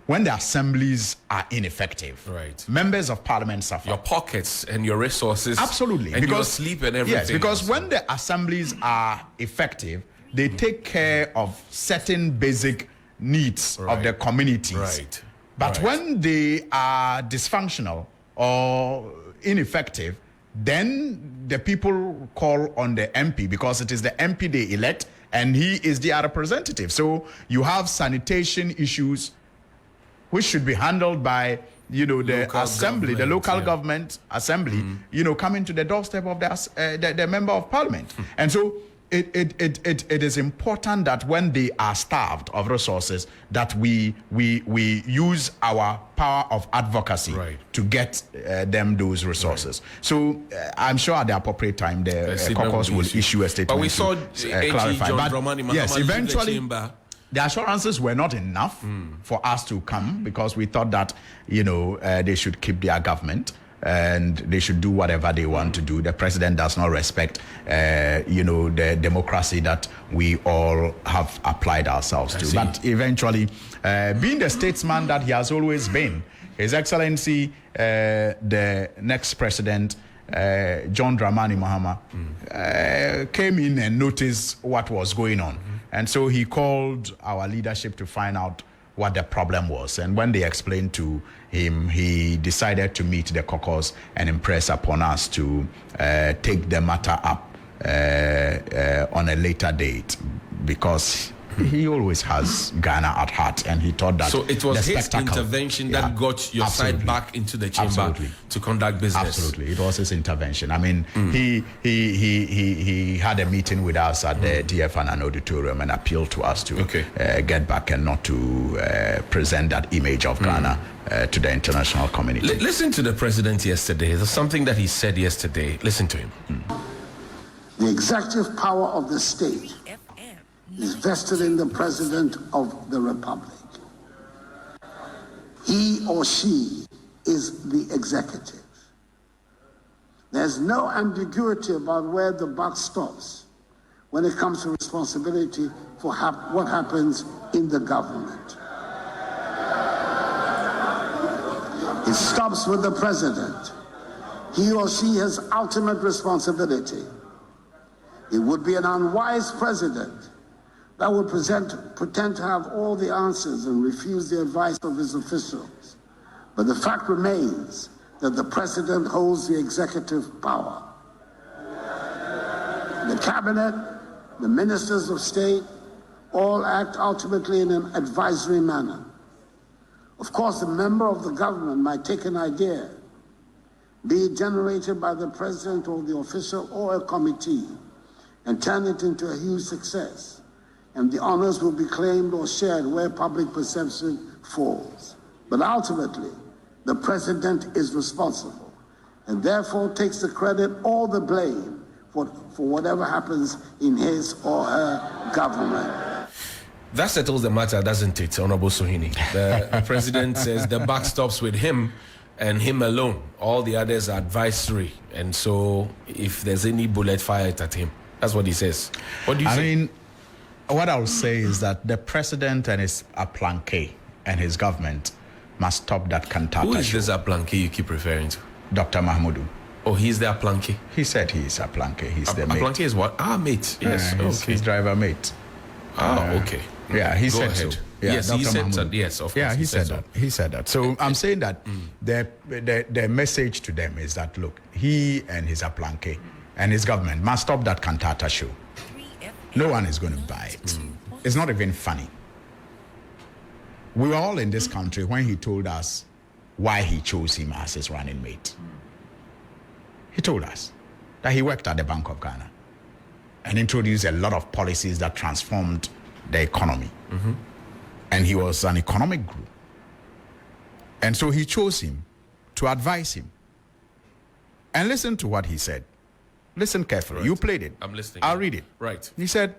when the assemblies are ineffective. Right. Members of parliament suffer. Your pockets and your resources. Absolutely. And your sleep and everything. Yes, because when the assemblies are effective, they take care of certain basic needs of the communities. Right. But when they are dysfunctional or ineffective, then the people call on the MP because it is the MP they elect and he is their representative. So you have sanitation issues which should be handled by, the local assembly, the local government assembly, coming to the doorstep of the member of parliament. And so it is important that when they are starved of resources, that we use our power of advocacy to get them those resources. So I'm sure at the appropriate time the caucus will issue a statement. But we saw clarify. But yes, eventually the assurances were not enough for us to come because we thought that they should keep their government. And they should do whatever they want to do. The president does not respect, the democracy that we all have applied ourselves to. But eventually, being the statesman that he has always been, His Excellency, the next president, John Dramani Mahama, came in and noticed what was going on. And so he called our leadership to find out what the problem was. And when they explained to him, he decided to meet the caucus and impress upon us to take the matter up on a later date, because he always has Ghana at heart, and he thought that. So it was his intervention that got your side back into the chamber to conduct business. Absolutely, it was his intervention. I mean, he had a meeting with us at the DFN auditorium and appealed to us to get back and not to present that image of Ghana to the international community. Listen to the president yesterday. There's something that he said yesterday. Listen to him. The executive power of the state is vested in the President of the Republic. He or she is the executive. There's no ambiguity about where the buck stops when it comes to responsibility for what happens in the government. It stops with the President. He or she has ultimate responsibility. It would be an unwise president that would pretend to have all the answers and refuse the advice of his officials. But the fact remains that the president holds the executive power. The cabinet, the ministers of state, all act ultimately in an advisory manner. Of course, a member of the government might take an idea, be it generated by the president or the official or a committee, and turn it into a huge success. And the honors will be claimed or shared where public perception falls. But ultimately, the president is responsible and therefore takes the credit or the blame for whatever happens in his or her government. That settles the matter, doesn't it, Honorable Suhiyini? The president says the buck stops with him and him alone. All the others are advisory. And so if there's any bullet fired at him, that's what he says. What do you say? I mean, what I would say is that the president and his aplanque and his government must stop that cantata. Who is this aplanque you keep referring to? Dr. Mahmoudou. Oh, he's the aplanque? He said he is aplanque. He's the mate. Aplanque is what? Mate. Yes, his driver mate. Okay. Yeah, he said ahead. so. Yeah, yes, Dr. he said Mahmoudou. yes, of course. Yeah, he said so. that. He said that. So I'm saying that the message to them is that, look, he and his aplanque and his government must stop that cantata show. No one is going to buy it. It's not even funny. We were all in this country when he told us why he chose him as his running mate. He told us that he worked at the Bank of Ghana and introduced a lot of policies that transformed the economy. And he was an economic guru. And so he chose him to advise him. And listen to what he said. Listen carefully. Right. You played it. I'm listening. I'll read it. Right. He said,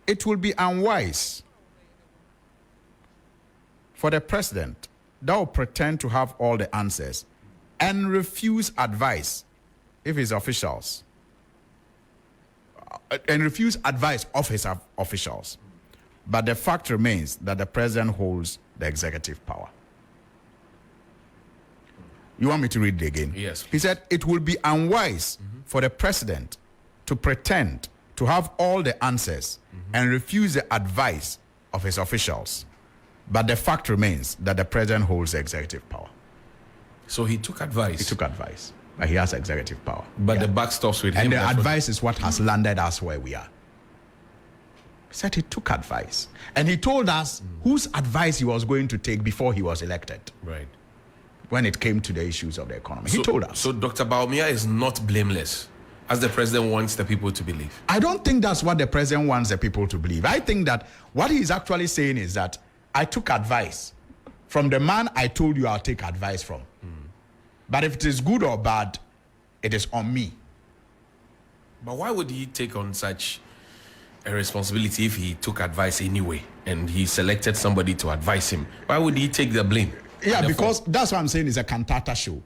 it will be unwise for the president that will pretend to have all the answers and refuse advice if his officials and refuse advice of his officials. But the fact remains that the president holds the executive power. You want me to read it again? Yes. Please. He said, it will be unwise for the president to pretend to have all the answers and refuse the advice of his officials. But the fact remains that the president holds the executive power. So he took advice. He took advice, but he has executive power. But the buck stops with him. And the advice is what has landed us where we are. He said he took advice. And he told us whose advice he was going to take before he was elected. Right. When it came to the issues of the economy. He told us. So Dr. Bawumia is not blameless, as the president wants the people to believe. I don't think that's what the president wants the people to believe. I think that what he's actually saying is that I took advice from the man I told you I'll take advice from. But if it is good or bad, it is on me. But why would he take on such a responsibility if he took advice anyway and he selected somebody to advise him? Why would he take the blame? Yeah, because that's what I'm saying is a cantata show.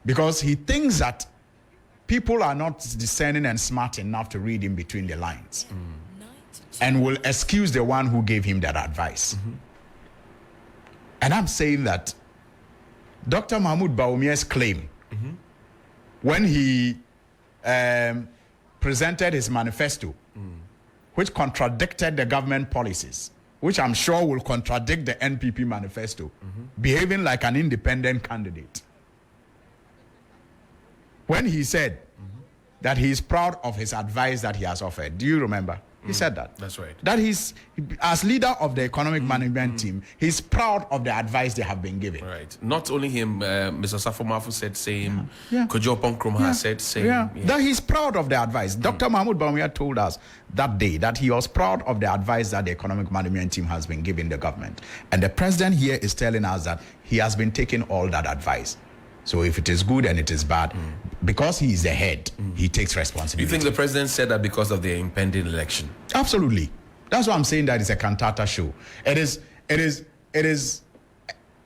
Because he thinks that people are not discerning and smart enough to read in between the lines and will excuse the one who gave him that advice. And I'm saying that Dr. Mahmoud Bawumia's claim when he presented his manifesto, which contradicted the government policies which I'm sure will contradict the NPP manifesto, behaving like an independent candidate. When he said that he is proud of his advice that he has offered. Do you remember? He said that. That's right. That he's, as leader of the economic management team, he's proud of the advice they have been given. Right. Not only him, Mr. Safo Mafu said same. Kojo Ponkroma has said same. That he's proud of the advice. Dr. Mahmoud Bawumia told us that day that he was proud of the advice that the economic management team has been giving the government. And the president here is telling us that he has been taking all that advice. So if it is good and it is bad, because he is the head, he takes responsibility. You think the president said that because of the impending election? Absolutely. That's why I'm saying that it's a cantata show. It is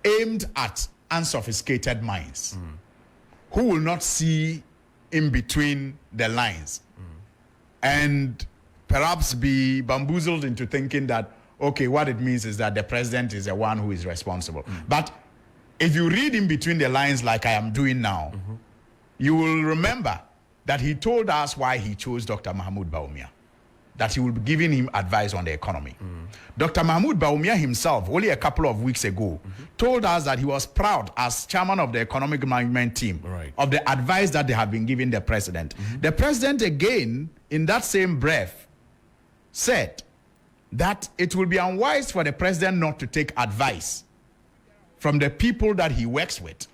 aimed at unsophisticated minds who will not see in between the lines and perhaps be bamboozled into thinking that, okay, what it means is that the president is the one who is responsible. But if you read in between the lines like I am doing now, you will remember that he told us why he chose Dr. Mahmoud Bawumia, that he will be giving him advice on the economy. Dr. Mahmoud Bawumia himself, only a couple of weeks ago, told us that he was proud as chairman of the economic management team of the advice that they have been giving the president. The president again, in that same breath, said that it will be unwise for the president not to take advice from the people that he works with.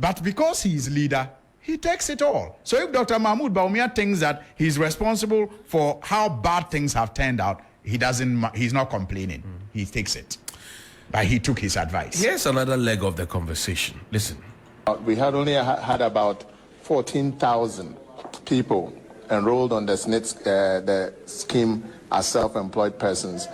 But because he is leader, he takes it all. So if Dr. Mahmoud Bawumia thinks that he's responsible for how bad things have turned out, he's not complaining. He takes it. But he took his advice. Here's another leg of the conversation. Listen. We had only had about 14,000 people enrolled on the SNIT the scheme as self-employed persons.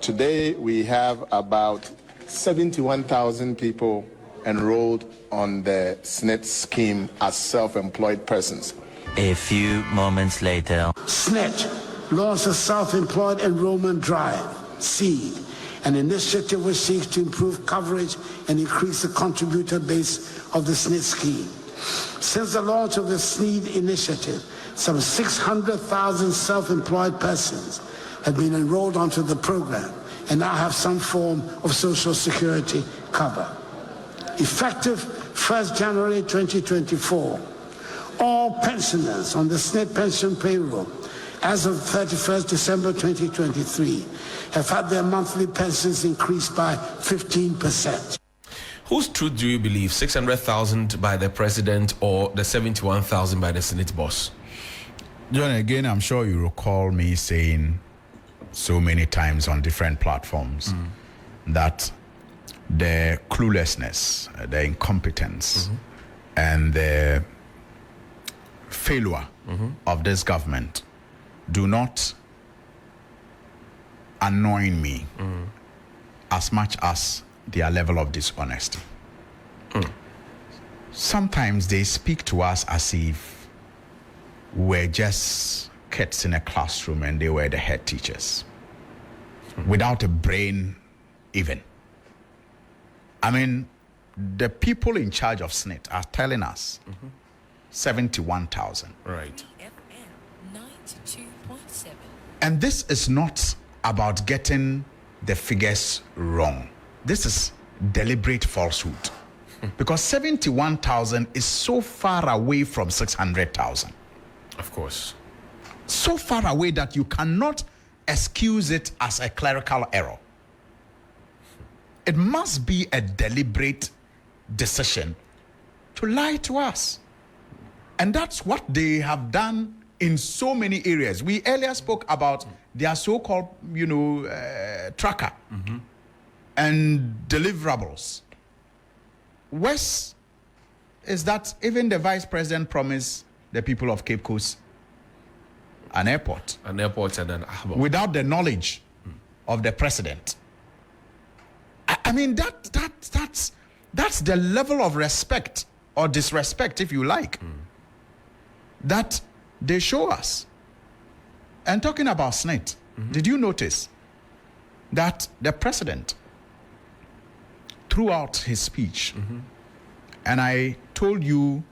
Today we have about 71,000 people enrolled on the SNIT scheme as self-employed persons. A few moments later. SNIT launched a self-employed enrollment drive, SEED, an initiative which seeks to improve coverage and increase the contributor base of the SNIT scheme. Since the launch of the SNIT initiative, some 600,000 self-employed persons have been enrolled onto the program and now have some form of social security cover. Effective 1st January 2024, all pensioners on the SNIT pension payroll as of 31st December 2023 have had their monthly pensions increased by 15%. Whose truth do you believe? 600,000 by the president or the 71,000 by the Senate boss? John, again, I'm sure you recall me saying so many times on different platforms that the cluelessness, the incompetence, and the failure of this government do not annoy me as much as their level of dishonesty. Sometimes they speak to us as if we're just kids in a classroom and they were the head teachers without a brain even. I mean, the people in charge of SNIT are telling us 71,000. Right. And this is not about getting the figures wrong. This is deliberate falsehood. Because 71,000 is so far away from 600,000. Of course. So far away that you cannot excuse it as a clerical error. It must be a deliberate decision to lie to us. And that's what they have done in so many areas. We earlier spoke about their so-called, tracker and deliverables. Worse is that even the vice president promised the people of Cape Coast an airport. An airport and an harbor. Without the knowledge of the president. I mean, that's the level of respect or disrespect, if you like, that they show us. And talking about SNIT, did you notice that the president, throughout his speech, and I told you,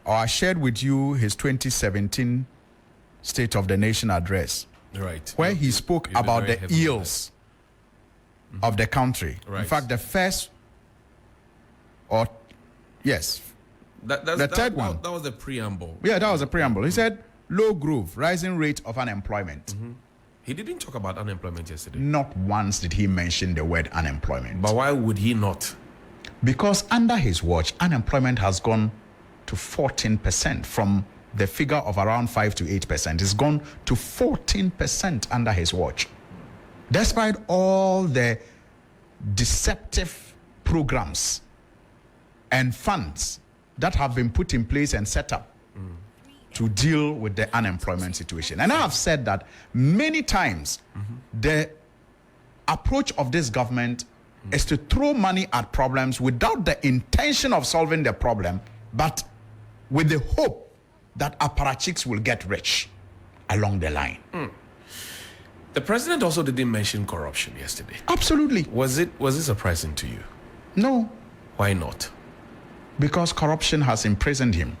or I shared with you his 2017 State of the Nation address, Right. where he spoke You've been about very the heavy on ills of the country. Right. In fact, the first, or yes, the third one. That was the preamble. Yeah, that was a preamble. He said, low growth, rising rate of unemployment. He didn't talk about unemployment yesterday. Not once did he mention the word unemployment. But why would he not? Because under his watch, unemployment has gone to 14% from the figure of around 5 to 8%. It's gone to 14% under his watch. Despite all the deceptive programs and funds that have been put in place and set up to deal with the unemployment situation. And I have said that many times. The approach of this government is to throw money at problems without the intention of solving the problem, but with the hope that apparatchiks will get rich along the line. The president also didn't mention corruption yesterday. Absolutely. Was it surprising to you? No, Why not? because corruption has imprisoned him.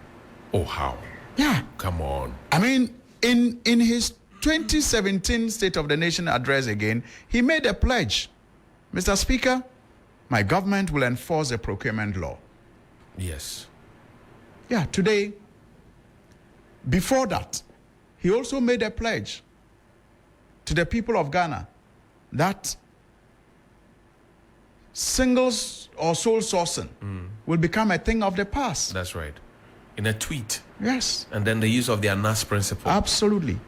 Oh, how? Yeah. Come on. I mean, in his 2017 State of the Nation address again, he made a pledge. Mr. Speaker, my government will enforce the procurement law. Yes. Yeah, today, before that, he also made a pledge to the people of Ghana that singles or sole sourcing will become a thing of the past. That's right. In a tweet. Yes, And then the use of the Anas principle. absolutely.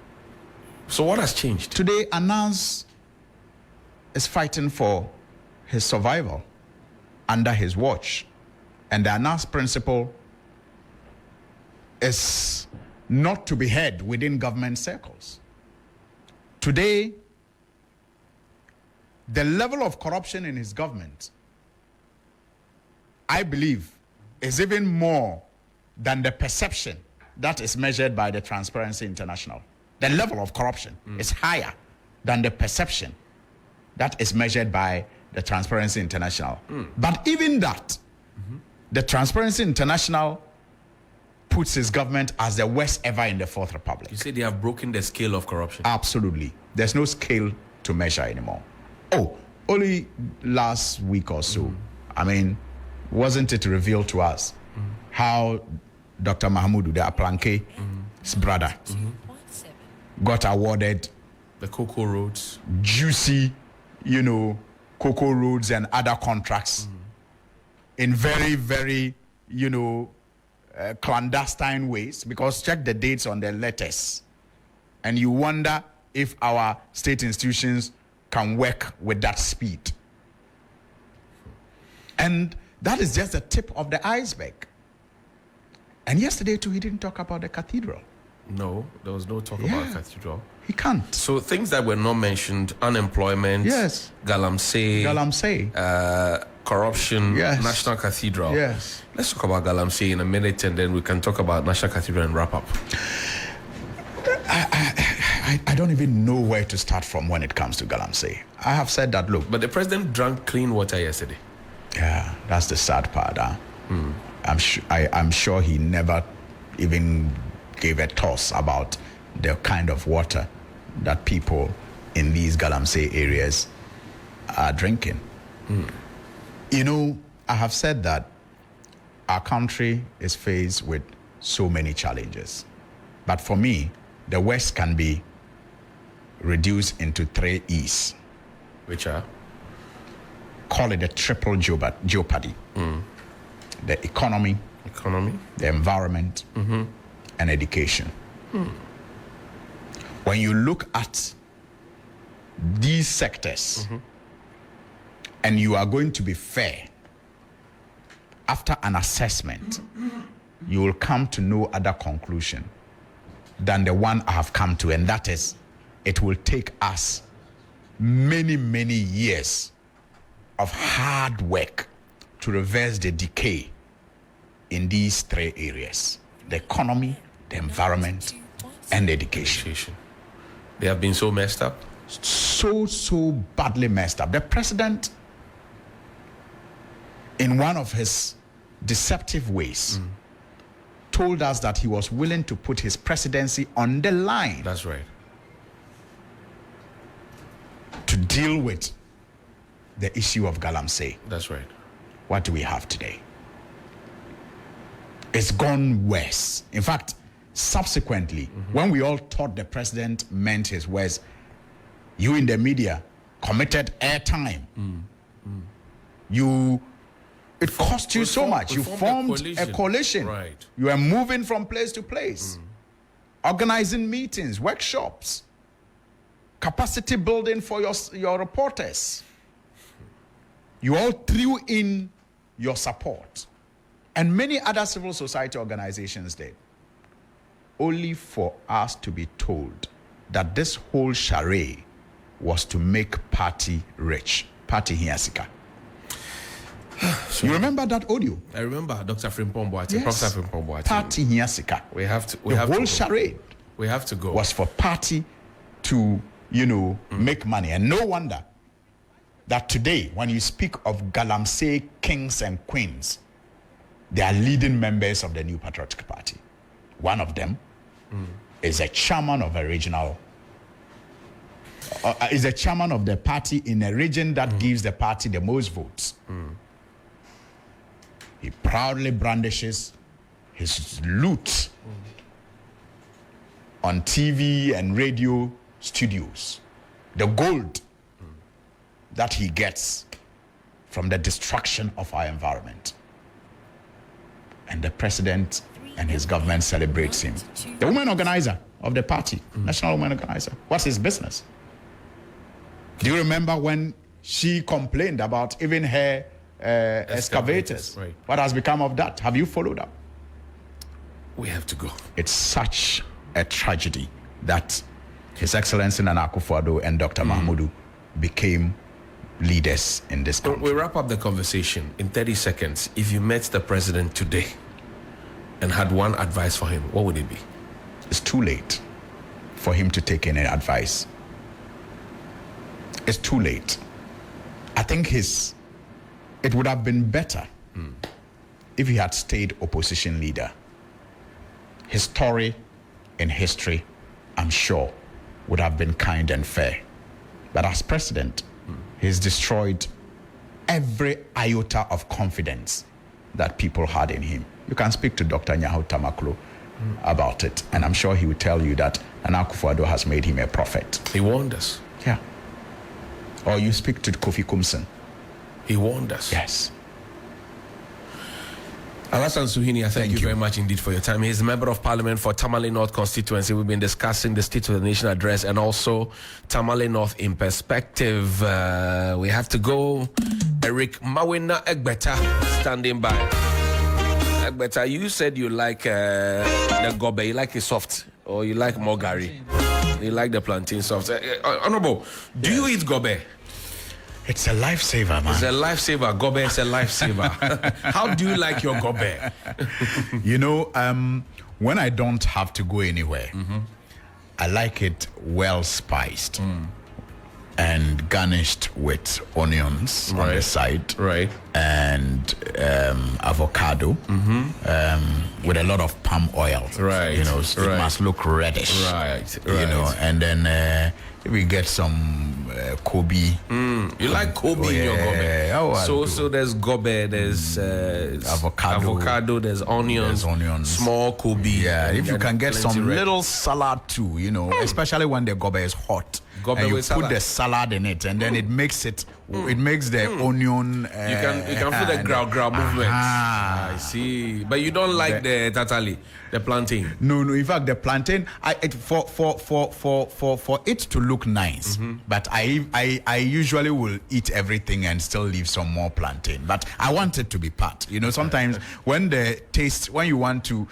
So what has changed? Today, Anas is fighting for his survival under his watch. And the Anas principle is not to be heard within government circles. Today, the level of corruption in his government, I believe, is even more than the perception that is measured by the Transparency International. The level of corruption is higher than the perception that is measured by the Transparency International. But even that, the Transparency International puts his government as the worst ever in the Fourth Republic. You say they have broken the scale of corruption. Absolutely. There's no scale to measure anymore. Oh, only last week or so, I mean, wasn't it revealed to us how Dr. Mahmoud, the Aplanke's brother, got awarded The Cocoa Roads. juicy, cocoa roads and other contracts in very, very, clandestine ways? Because check the dates on the letters, and you wonder if our state institutions can work with that speed. And that is just the tip of the iceberg. And yesterday too, he didn't talk about the cathedral. No, there was no talk about cathedral. He can't. So things that were not mentioned: unemployment, Yes. Galamsey, corruption, Yes. National Cathedral. Yes. Let's talk about Galamsey in a minute, and then we can talk about National Cathedral and wrap up. I don't even know where to start from when it comes to Galamsey. I have said that, look. But the president drank clean water yesterday. Yeah, that's the sad part. I'm sure he never even gave a toss about the kind of water that people in these Galamsey areas are drinking. I have said that our country is faced with so many challenges. But for me, the West can be reduced into 3 E's. Which are? Call it a triple jeopardy. The economy, the environment, and education. When you look at these sectors, and you are going to be fair, after an assessment, you will come to no other conclusion than the one I have come to, and that is, it will take us many, many years of hard work to reverse the decay in these 3 areas: the economy, the environment, and education. They have been so messed up. So badly messed up. The president, in one of his deceptive ways, told us that he was willing to put his presidency on the line. That's right. to deal with the issue of Galamsey. That's right. What do we have today? It's gone worse. In fact, subsequently, when we all thought the president meant his words, you in the media committed airtime. It cost you so much. You formed a coalition. Right. You were moving from place to place, organizing meetings, workshops, capacity building for your reporters. You all threw in your support, and many other civil society organizations did, only for us to be told that this whole charade was to make party rich. Party Hiasika. You remember that audio? I remember Dr. Frimpong Boateng, Yes. Professor Frimpong Boateng. Party Hiasika. We have to. The whole charade We have to go. was for party to, make money. And no wonder that today, when you speak of Galamsey kings and queens, they are leading members of the New Patriotic Party. One of them is a chairman of a regional, is a chairman of the party in a region that gives the party the most votes. He proudly brandishes his loot on TV and radio studios, the gold that he gets from the destruction of our environment. And the president and his government celebrates him. The woman organizer of the party, national woman organizer. What's his business? Do you remember when she complained about even her excavators? Right. What has become of that? Have you followed up? We have to go. It's such a tragedy that His Excellency Nana Akufo-Addo and Dr. Mahmoudou became leaders in this country. We'll wrap up the conversation in 30 seconds. If you met the president today and had one advice for him, what would it be? It's too late for him to take any advice. It's too late. I think it would have been better if he had stayed opposition leader. His story in history, I'm sure, would have been kind and fair. But as president, he's destroyed every iota of confidence that people had in him. You can speak to Dr. Nyaho Tamaklo about it, and I'm sure he will tell you that Nana Akufo-Addo has made him a prophet. He warned us. Yeah. Or you speak to Kofi Kumsen. He warned us. Yes. Alhassan Suhiyini, I thank you very much indeed for your time. He's a member of parliament for Tamale North constituency. We've been discussing the State of the Nation address and also Tamale North in perspective. We have to go. Eric Mawina Egbeta standing by. Egbeta, you said you like the gobe, you like it soft, or you like more gari. You like the plantain soft. Honorable, do you eat gobe? It's a lifesaver, man. It's a lifesaver. Gobe is a lifesaver. How do you like your gobe? When I don't have to go anywhere, I like it well spiced and garnished with onions on the side, Right. and avocado with a lot of palm oil. Right. It Right. must look reddish. Right. And then we get some Kobe. You like Kobe in your gobe? So there's gobe, there's avocado, there's onions, small Kobe. Yeah, if you can get some red. little salad too, especially when the gobe is hot. Gobe and you with put salad. the salad in it, and then it makes the onion. You can feel the growl movement. I see, but you don't like the tatali, the plantain. No. In fact, the plantain, for it to look nice, but I usually will eat everything and still leave some more plantain. But I want it to be part. Sometimes when you want to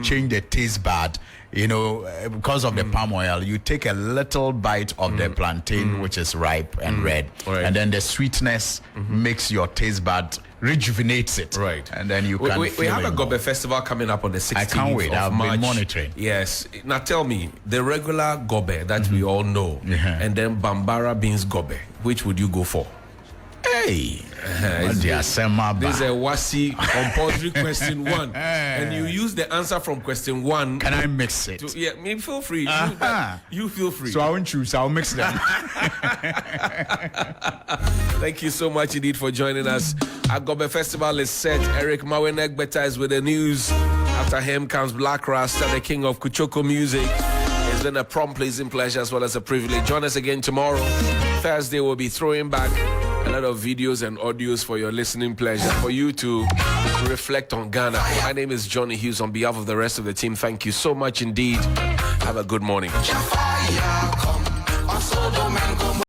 change the taste bud, because of the palm oil, you take a little bite of the plantain, which is ripe and red, and then the sweetness makes your taste bud, rejuvenates it, right? And then you can. We have a gobe festival coming up on the 16th. I can't wait. I've March. been monitoring. Yes. Now tell me, the regular gobe that we all know, and then Bambara beans gobe, which would you go for? Hey, This is a Wasi compulsory question 1. And you use the answer from question 1. Can I mix it? Yeah, maybe feel free. You feel free. So I won't choose, I'll mix them. Thank you so much indeed for joining us. Agobe Festival is set. Eric Mawenek Beta is with the news. After him comes Black Rasta, the king of Kuchoko music. It's been a prompt, pleasing pleasure as well as a privilege. Join us again tomorrow. Thursday, we'll be throwing back a lot of videos and audios for your listening pleasure, for you to reflect on Ghana. My name is Johnny Hughes. On behalf of the rest of the team, thank you so much indeed. Have a good morning.